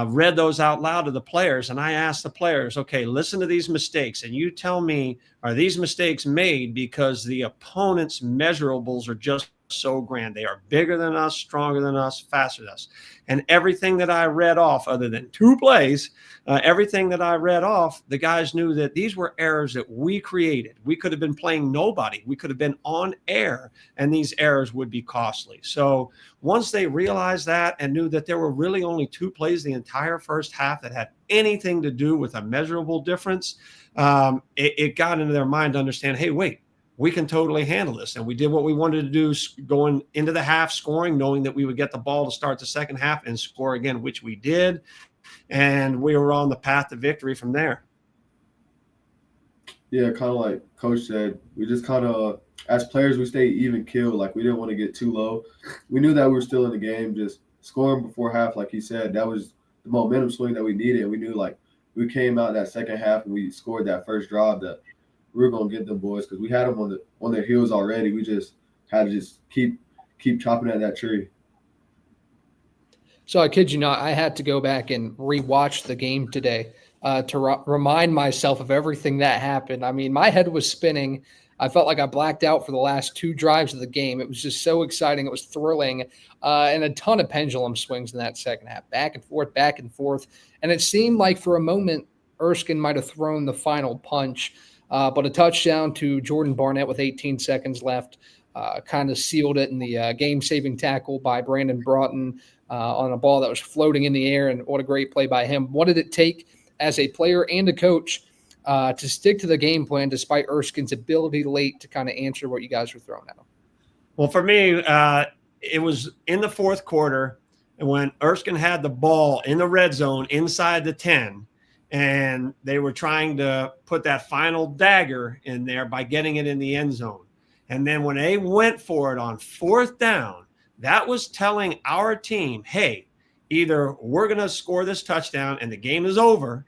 read those out loud to the players. And I asked the players, okay, listen to these mistakes. And you tell me, are these mistakes made because the opponent's measurables are just so grand? They are bigger than us, stronger than us, faster than us. And everything that I read off, other than 2 plays, everything that I read off, the guys knew that these were errors that we created. We could have been playing nobody. We could have been on air, and these errors would be costly. So once they realized that and knew that there were really only 2 plays the entire first half that had anything to do with a measurable difference, it got into their mind to understand, hey, wait, we can totally handle this. And we did what we wanted to do going into the half, scoring, knowing that we would get the ball to start the second half and score again, which we did. And we were on the path to victory from there. Yeah, kind of like Coach said, we just kind of, as players, we stayed even killed. Like, we didn't want to get too low. We knew that we were still in the game, just scoring before half, like he said. That was the momentum swing that we needed. We knew, like, we came out that second half and we scored that first drive that we were going to get them boys, because we had them on their heels already. We just had to just keep chopping at that tree. So I kid you not, I had to go back and rewatch the game today to remind myself of everything that happened. I mean, my head was spinning. I felt like I blacked out for the last 2 drives of the game. It was just so exciting. It was thrilling, and a ton of pendulum swings in that second half, back and forth, back and forth. And it seemed like for a moment Erskine might have thrown the final punch. But a touchdown to Jordan Barnett with 18 seconds left kind of sealed it, in the game-saving tackle by Brandon Broughton on a ball that was floating in the air, and what a great play by him. What did it take as a player and a coach to stick to the game plan despite Erskine's ability late to kind of answer what you guys were throwing at him? Well, for me, it was in the fourth quarter, and when Erskine had the ball in the red zone inside the 10, and they were trying to put that final dagger in there by getting it in the end zone. And then when they went for it on 4th down, that was telling our team, hey, either we're going to score this touchdown and the game is over,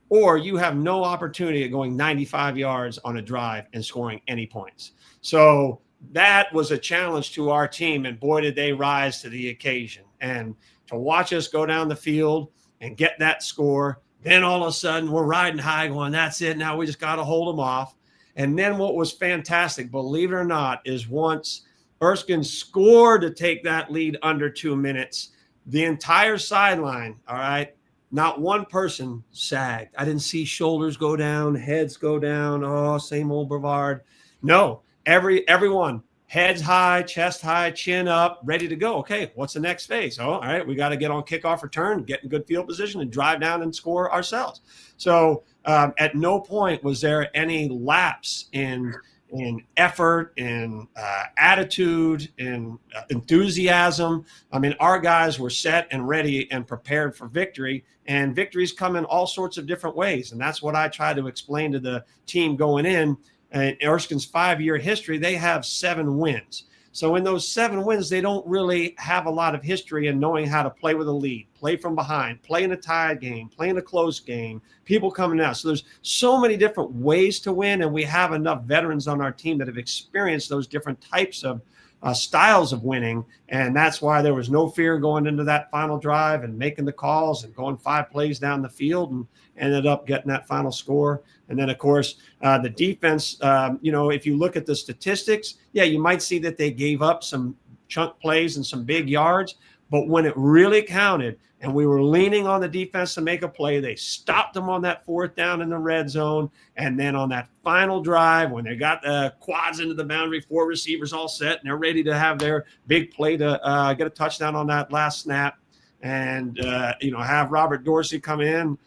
or you have no opportunity at going 95 yards on a drive and scoring any points. So that was a challenge to our team, and boy, did they rise to the occasion. And to watch us go down the field and get that score, then all of a sudden we're riding high going, that's it. Now we just got to hold them off. And then what was fantastic, believe it or not, is once Erskine scored to take that lead under 2 minutes, the entire sideline, all right, not one person sagged. I didn't see shoulders go down, heads go down. Oh, same old Brevard. No, everyone, heads high, chest high, chin up, ready to go. Okay, what's the next phase? Oh, all right, we got to get on kickoff return, get in good field position, and drive down and score ourselves. So at no point was there any lapse in effort, in attitude, in enthusiasm. I mean, our guys were set and ready and prepared for victory, and victories come in all sorts of different ways. And that's what I try to explain to the team going in. In Erskine's 5-year history, they have 7 wins. So in those 7 wins, they don't really have a lot of history in knowing how to play with a lead, play from behind, play in a tied game, play in a close game, people coming out. So there's so many different ways to win, and we have enough veterans on our team that have experienced those different types of styles of winning. And that's why there was no fear going into that final drive and making the calls and going 5 plays down the field, and ended up getting that final score. And then, of course, the defense, if you look at the statistics, yeah, you might see that they gave up some chunk plays and some big yards. But when it really counted and we were leaning on the defense to make a play, they stopped them on that 4th down in the red zone. And then on that final drive, when they got the quads into the boundary, 4 receivers all set, and they're ready to have their big play to get a touchdown on that last snap. and have Robert Dorsey come in,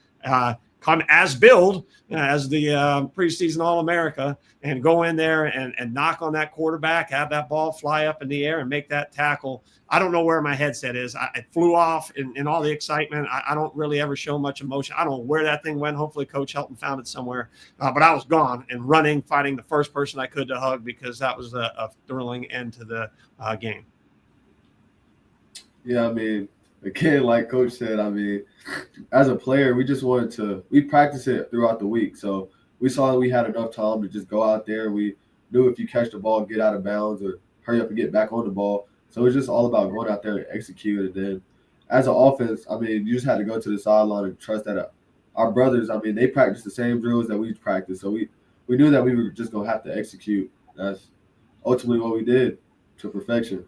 come as billed as the preseason All-America, and go in there and knock on that quarterback, have that ball fly up in the air and make that tackle. I don't know where my headset is. It flew off in all the excitement. I don't really ever show much emotion. I don't know where that thing went. Hopefully Coach Helton found it somewhere. But I was gone and running, fighting the first person I could to hug, because that was a thrilling end to the game. Yeah, I mean, again, like Coach said, I mean, as a player, we just wanted we practiced it throughout the week. So we saw that we had enough time to just go out there. We knew if you catch the ball, get out of bounds or hurry up and get back on the ball. So it's just all about going out there and execute. And then as an offense, I mean, you just had to go to the sideline and trust that our brothers, I mean, they practice the same drills that we practice. So we knew that we were just going to have to execute. That's ultimately what we did to perfection.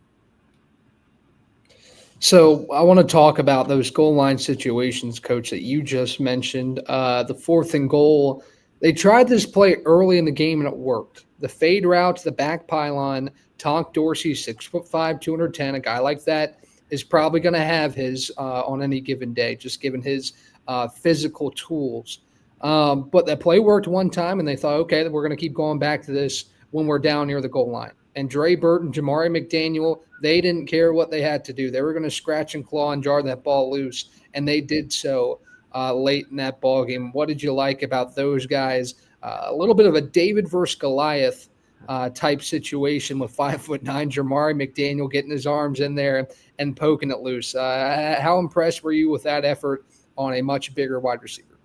So I want to talk about those goal line situations, Coach, that you just mentioned. The 4th and goal, they tried this play early in the game and it worked. The fade route to the back pylon, Tonk Dorsey, 6'5", 210. A guy like that is probably going to have his on any given day, just given his physical tools. But that play worked one time, and they thought, okay, we're going to keep going back to this when we're down near the goal line. And Dre Burton, Jamari McDaniel, they didn't care what they had to do. They were going to scratch and claw and jar that ball loose, and they did so late in that ball game. What did you like about those guys? A little bit of a David versus Goliath type situation with 5'9" Jamari McDaniel getting his arms in there and poking it loose. How impressed were you with that effort on a much bigger wide receiver?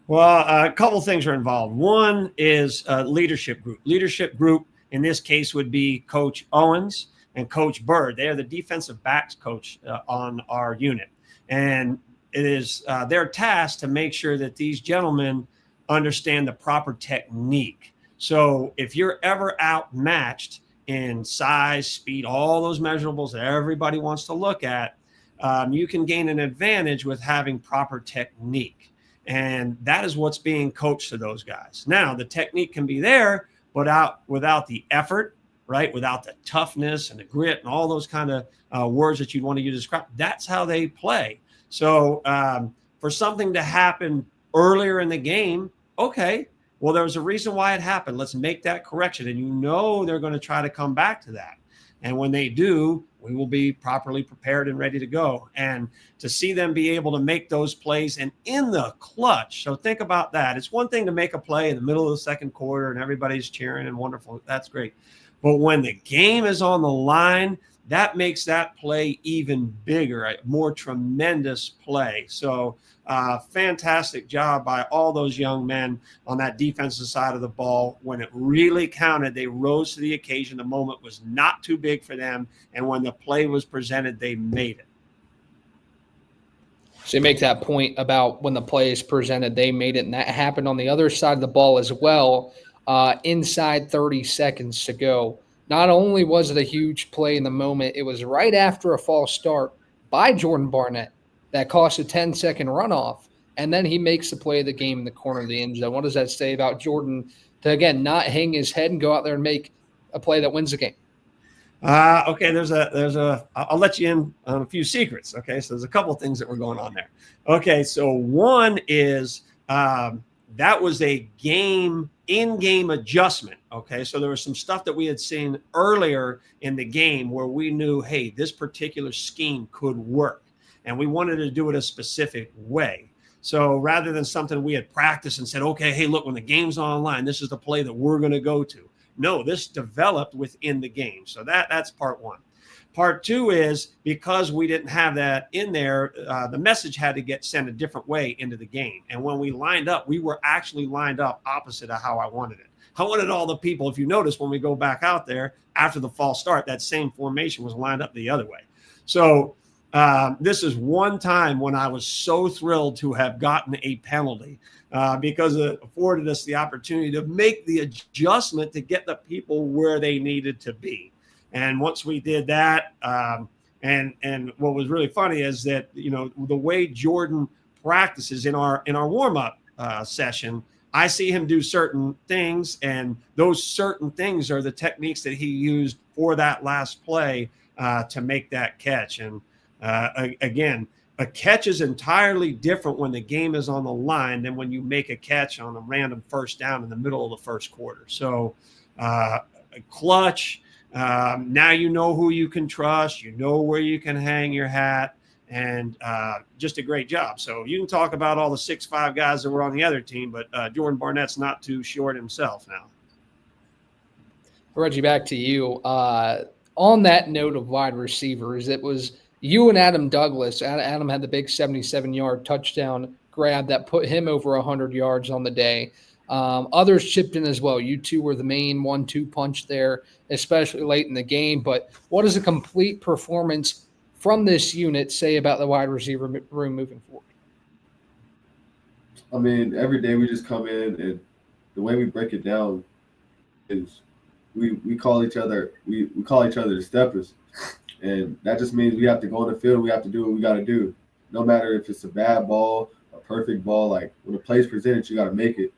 Well, a couple things are involved. One is leadership group. Leadership group in this case would be Coach Owens and Coach Bird. They are the defensive backs coach on our unit. And it is their task to make sure that these gentlemen understand the proper technique. So if you're ever outmatched in size, speed, all those measurables that everybody wants to look at, you can gain an advantage with having proper technique. And that is what's being coached to those guys. Now, the technique can be there, but without the effort, right? Without the toughness and the grit and all those kind of words that you'd want to use to describe. That's how they play. So for something to happen earlier in the game, okay, well, there's a reason why it happened. Let's make that correction. And they're going to try to come back to that. And when they do, we will be properly prepared and ready to go. And to see them be able to make those plays and in the clutch. So think about that. It's one thing to make a play in the middle of the second quarter and everybody's cheering and wonderful. That's great. But when the game is on the line, that makes that play even bigger, a more tremendous play. So fantastic job by all those young men on that defensive side of the ball. When it really counted, they rose to the occasion. The moment was not too big for them. And when the play was presented, they made it. So you make that point about when the play is presented, they made it. And that happened on the other side of the ball as well, inside 30 seconds to go. Not only was it a huge play in the moment, it was right after a false start by Jordan Barnett that cost a 10-second runoff, and then he makes the play of the game in the corner of the end zone. What does that say about Jordan to, again, not hang his head and go out there and make a play that wins the game? Okay, I'll let you in on a few secrets. Okay, so there's a couple of things that were going on there. Okay, so one is that was a in-game adjustment. Okay, so there was some stuff that we had seen earlier in the game where we knew, hey, this particular scheme could work, and we wanted to do it a specific way. So rather than something we had practiced and said, okay, hey, look, when the game's online, this is the play that we're going to go to. No, this developed within the game. So that's part one. Part two is because we didn't have that in there, the message had to get sent a different way into the game. And when we lined up, we were actually lined up opposite of how I wanted it. I wanted all the people, if you notice, when we go back out there after the false start, that same formation was lined up the other way. So this is one time when I was so thrilled to have gotten a penalty because it afforded us the opportunity to make the adjustment to get the people where they needed to be. And once we did that, and what was really funny is that, the way Jordan practices in our warm-up session, I see him do certain things, and those certain things are the techniques that he used for that last play to make that catch. And Again, a catch is entirely different when the game is on the line than when you make a catch on a random first down in the middle of the first quarter. So clutch, now you know who you can trust, you know where you can hang your hat, and just a great job. So you can talk about all the 6'5" guys that were on the other team, but Jordan Barnett's not too short himself now. Reggie, back to you. On that note of wide receivers, it was you and Adam Douglas. Adam had the big 77-yard touchdown grab that put him over 100 yards on the day. Others chipped in as well. You two were the main 1-2 punch there, especially late in the game. But what does a complete performance from this unit say about the wide receiver room moving forward? I mean, every day we just come in, and the way we break it down is we call each other the steppers. And that just means we have to go on the field. We have to do what we got to do. No matter if it's a bad ball, a perfect ball, like when a play's presented, you got to make it.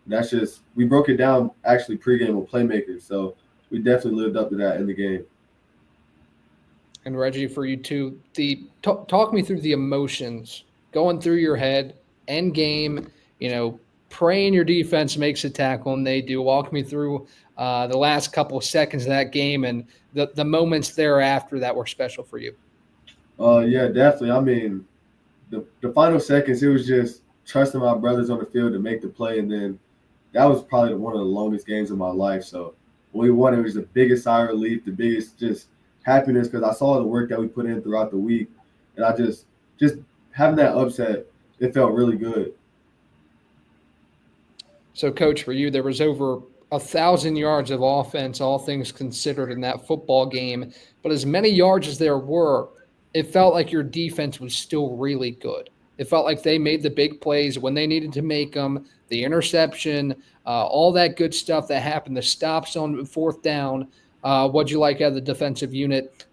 And that's just, we broke it down actually pregame with playmakers. So we definitely lived up to that in the game. And Reggie, for you too, talk me through the emotions going through your head, end game, praying your defense makes a tackle, and they do. Walk me through the last couple of seconds of that game and the moments thereafter that were special for you. Yeah, definitely. I mean, the final seconds, it was just trusting my brothers on the field to make the play, and then that was probably one of the longest games of my life. So when we won, it was the biggest sigh of relief, the biggest just happiness, because I saw the work that we put in throughout the week, and I just having that upset, it felt really good. So, Coach, for you, there was over 1,000 yards of offense, all things considered, in that football game. But as many yards as there were, it felt like your defense was still really good. It felt like they made the big plays when they needed to make them, the interception, all that good stuff that happened, the stops on fourth down. What'd you like out of the defensive unit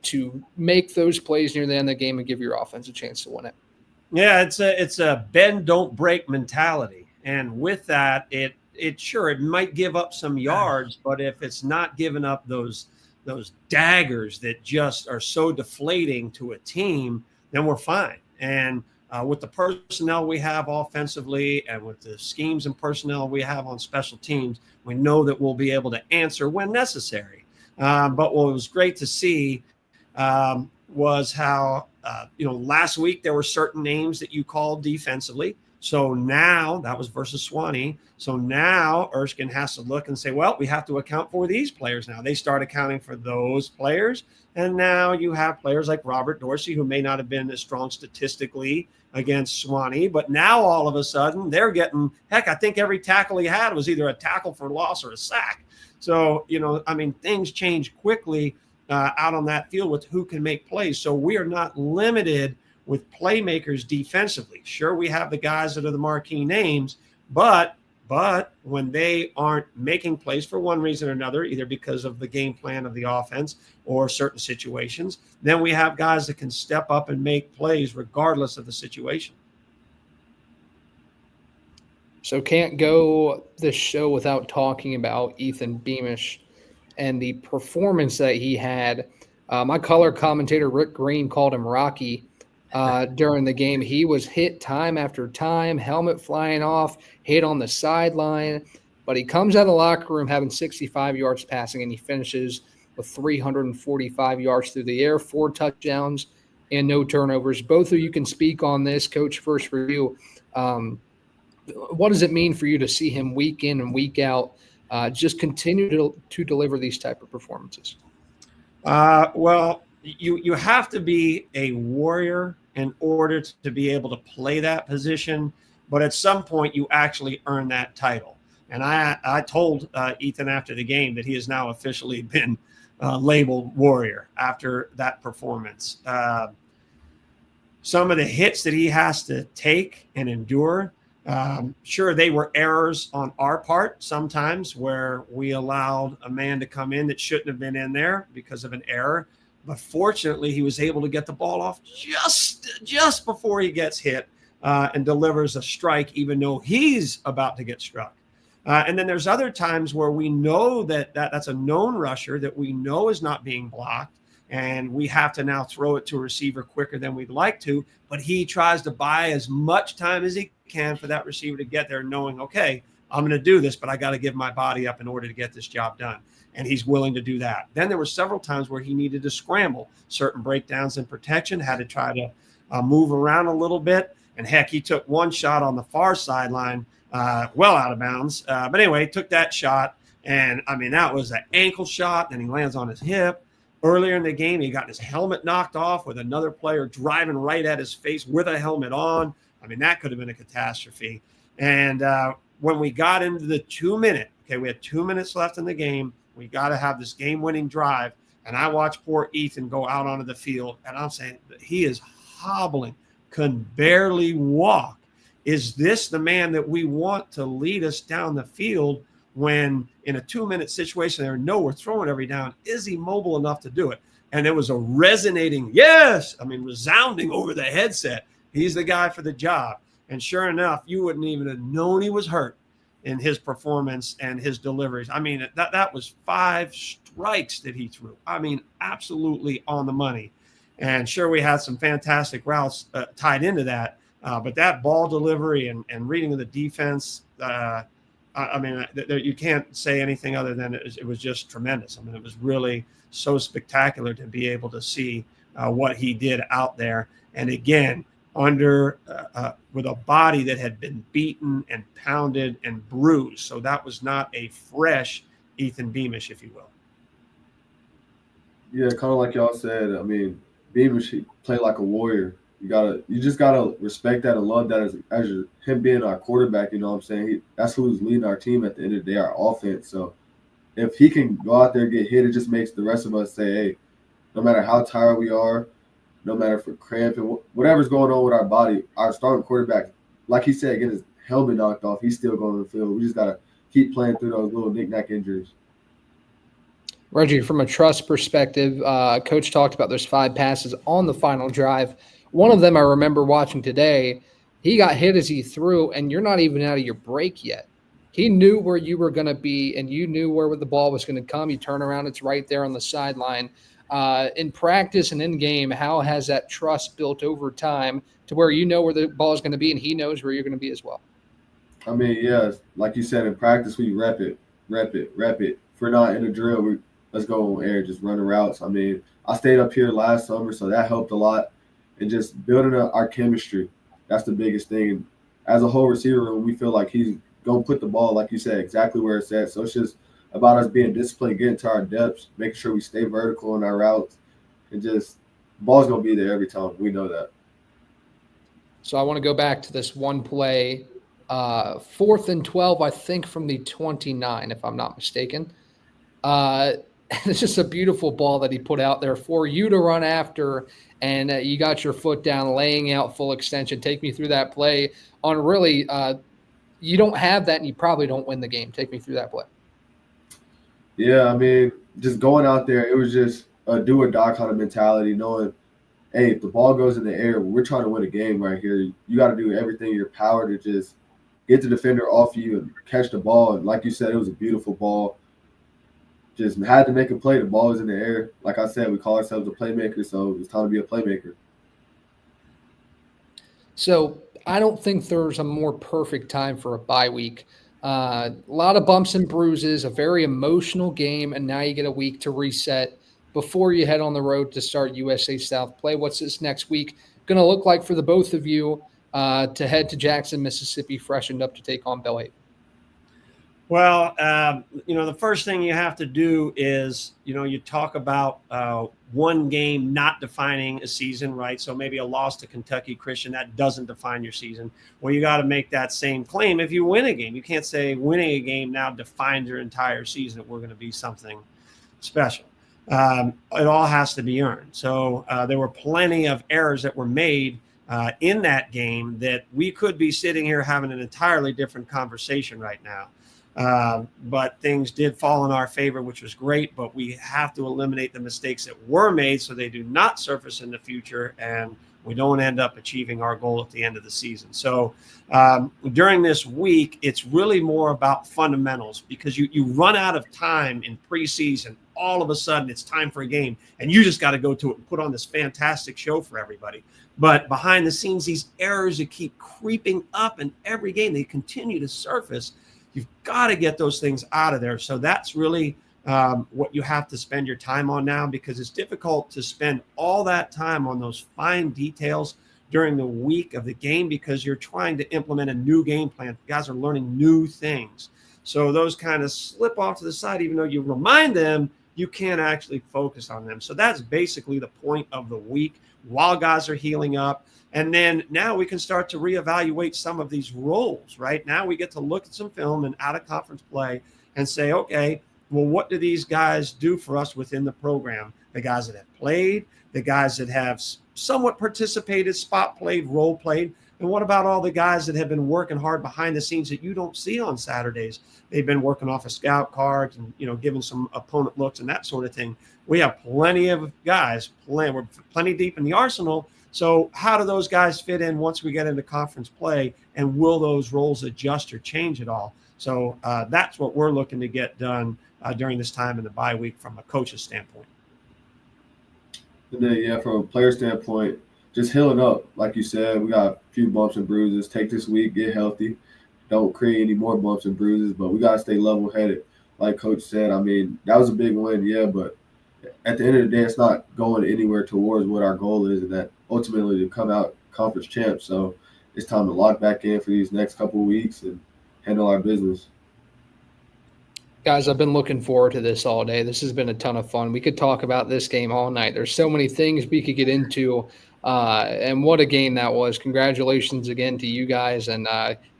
to make those plays near the end of the game and give your offense a chance to win it? Yeah, it's a bend, don't break mentality. And with that, it might give up some yards, but if it's not giving up those daggers that just are so deflating to a team, then we're fine. And with the personnel we have offensively and with the schemes and personnel we have on special teams, we know that we'll be able to answer when necessary. But what was great to see was how, last week there were certain names that you called defensively. So now that was versus Sewanee. So now Erskine has to look and say, well, we have to account for these players now. They start accounting for those players. And now you have players like Robert Dorsey, who may not have been as strong statistically against Sewanee, but now all of a sudden they're getting, I think every tackle he had was either a tackle for loss or a sack. So, things change quickly out on that field with who can make plays. So we are not limited with playmakers defensively. Sure, we have the guys that are the marquee names, but when they aren't making plays for one reason or another, either because of the game plan of the offense or certain situations, then we have guys that can step up and make plays regardless of the situation. So can't go this show without talking about Ethan Beamish and the performance that he had. My color commentator, Rick Green, called him Rocky during the game. He was hit time after time, helmet flying off, hit on the sideline. But he comes out of the locker room having 65 yards passing, and he finishes with 345 yards through the air, 4 touchdowns, and no turnovers. Both of you can speak on this. Coach, first for you. What does it mean for you to see him week in and week out just continue to deliver these type of performances? Well, you have to be a warrior in order to be able to play that position, but at some point you actually earn that title. And I told Ethan after the game that he has now officially been labeled warrior after that performance. Some of the hits that he has to take and endure, sure, they were errors on our part sometimes where we allowed a man to come in that shouldn't have been in there because of an error. But fortunately, he was able to get the ball off just before he gets hit and delivers a strike, even though he's about to get struck. And then there's other times where we know that's a known rusher that we know is not being blocked, and we have to now throw it to a receiver quicker than we'd like to. But he tries to buy as much time as he can for that receiver to get there, knowing, okay, I'm going to do this, but I got to give my body up in order to get this job done. And he's willing to do that. Then there were several times where he needed to scramble, certain breakdowns in protection, had to try to move around a little bit. And heck, he took one shot on the far sideline, well out of bounds. But anyway, took that shot. And I mean, that was an ankle shot. Then he lands on his hip. Earlier in the game, he got his helmet knocked off with another player driving right at his face with a helmet on. I mean, that could have been a catastrophe. And when we got into the 2 minute, okay, we had 2 minutes left in the game. We got to have this game-winning drive. And I watched poor Ethan go out onto the field, and I'm saying he is hobbling, can barely walk. Is this the man that we want to lead us down the field when in a 2 minute situation there, no, we're throwing every down? Is he mobile enough to do it? And it was a resonating yes, I mean, resounding over the headset. He's the guy for the job. And sure enough, you wouldn't even have known he was hurt in his performance and his deliveries. I mean, that was 5 strikes that he threw. I mean, absolutely on the money. And sure, we had some fantastic routes tied into that. But that ball delivery and reading of the defense, I mean, you can't say anything other than it was just tremendous. I mean, it was really so spectacular to be able to see what he did out there. And again, under with a body that had been beaten and pounded and bruised. So that was not a fresh Ethan Beamish, if you will. Yeah, kind of like y'all said. I mean, Beamish, he played like a warrior. You just gotta respect that and love that as him being our quarterback. You know what I'm saying? That's who's leading our team at the end of the day, our offense. So if he can go out there and get hit, it just makes the rest of us say, hey, no matter how tired we are, no matter if we're cramping, whatever's going on with our body, our starting quarterback, like he said, get his helmet knocked off, he's still going to the field. We just got to keep playing through those little knick-knack injuries. Reggie, from a trust perspective, Coach talked about those 5 passes on the final drive. One of them I remember watching today, he got hit as he threw, and you're not even out of your break yet. He knew where you were going to be, and you knew where the ball was going to come. You turn around, it's right there on the sideline. In practice and in game, how has that trust built over time to where you know where the ball is going to be and he knows where you're going to be as well? I mean, yeah, like you said, in practice, we rep it. If we're not in a drill, let's go on air, just running routes. I mean, I stayed up here last summer, so that helped a lot. And just building our chemistry, that's the biggest thing. And as a whole receiver room, we feel like he's going to put the ball, like you said, exactly where it's at. So it's just about us being disciplined, getting to our depths, making sure we stay vertical in our routes, and just the ball's going to be there every time. We know that. So I want to go back to this one play, 4th and 12, I think from the 29, if I'm not mistaken. It's just a beautiful ball that he put out there for you to run after, and you got your foot down, laying out full extension. Take me through that play on really you don't have that, and you probably don't win the game. Take me through that play. Yeah, I mean, just going out there, it was just a do or die kind of mentality, knowing, hey, if the ball goes in the air, we're trying to win a game right here. You got to do everything in your power to just get the defender off you and catch the ball. And like you said, it was a beautiful ball. Just had to make a play. The ball was in the air. Like I said, we call ourselves a playmaker, so it's time to be a playmaker. So I don't think there's a more perfect time for a bye week. A lot of bumps and bruises, a very emotional game, and now you get a week to reset before you head on the road to start USA South play. What's this next week going to look like for the both of you to head to Jackson, Mississippi, freshened up to take on Belhaven? Well, the first thing you have to do is, you talk about one game not defining a season, right? So maybe a loss to Kentucky Christian, that doesn't define your season. Well, you got to make that same claim if you win a game. You can't say winning a game now defines your entire season, that we're going to be something special. It all has to be earned. So there were plenty of errors that were made in that game that we could be sitting here having an entirely different conversation right now. But things did fall in our favor, which was great, but we have to eliminate the mistakes that were made so they do not surface in the future and we don't end up achieving our goal at the end of the season. So during this week, it's really more about fundamentals, because you run out of time in preseason all of a sudden it's time for a game and you just got to go to it and put on this fantastic show for everybody. But behind the scenes, these errors that keep creeping up in every game, they continue to surface. You've got to get those things out of there. So that's really what you have to spend your time on now, because it's difficult to spend all that time on those fine details during the week of the game, because you're trying to implement a new game plan. Guys are learning new things. So those kind of slip off to the side, even though you remind them, you can't actually focus on them. So that's basically the point of the week while guys are healing up. And then now we can start to reevaluate some of these roles, right? Now we get to look at some film and out of conference play and say, okay, well, what do these guys do for us within the program? The guys that have played, the guys that have somewhat participated, spot played, role played. And what about all the guys that have been working hard behind the scenes that you don't see on Saturdays? They've been working off of scout cards and, giving some opponent looks and that sort of thing. We have plenty of guys, we're plenty deep in the arsenal. So how do those guys fit in once we get into conference play, and will those roles adjust or change at all? So that's what we're looking to get done during this time in the bye week from a coach's standpoint. And then, from a player standpoint, just healing up. Like you said, we got a few bumps and bruises. Take this week, get healthy. Don't create any more bumps and bruises, but we got to stay level-headed. Like Coach said, I mean, that was a big win, but at the end of the day, it's not going anywhere towards what our goal is, and that ultimately to come out conference champs. So it's time to lock back in for these next couple of weeks and handle our business. Guys, I've been looking forward to this all day. This has been a ton of fun. We could talk about this game all night. There's so many things we could get into, and what a game that was. Congratulations again to you guys, and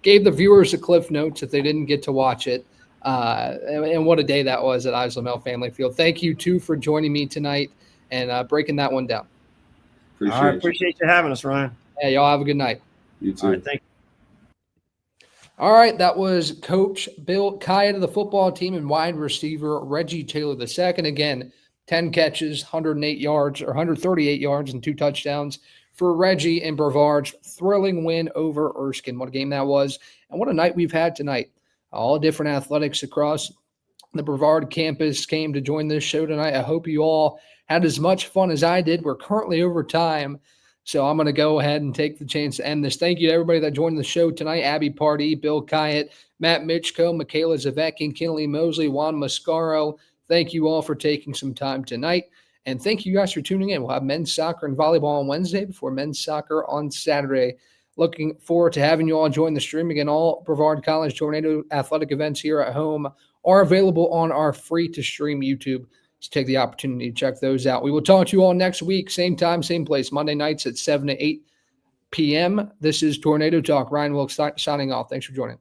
gave the viewers the cliff notes if they didn't get to watch it. And what a day that was at Islamiel Family Field. Thank you, too, for joining me tonight and breaking that one down. Appreciate you having us, Ryan. Yeah, y'all have a good night. You too. All right, thank you. All right, that was Coach Bill Kyatt of the football team and wide receiver Reggie Taylor II. Again, 10 catches, 108 yards or 138 yards and 2 touchdowns for Reggie and Brevard's thrilling win over Erskine. What a game that was, and what a night we've had tonight. All different athletics across the Brevard campus came to join this show tonight. I hope you all had as much fun as I did. We're currently over time, so I'm going to go ahead and take the chance to end this. Thank you to everybody that joined the show tonight. Abby Pardee, Bill Kyatt, Matt Mitchko, Michaela Zavecki, Kinley Mosley, Juan Mascaro. Thank you all for taking some time tonight. And thank you guys for tuning in. We'll have men's soccer and volleyball on Wednesday before men's soccer on Saturday. Looking forward to having you all join the stream. Again, all Brevard College Tornado athletic events here at home are available on our free-to-stream YouTube. So take the opportunity to check those out. We will talk to you all next week, same time, same place, Monday nights at 7 to 8 p.m. This is Tornado Talk. Ryan Wilkes signing off. Thanks for joining.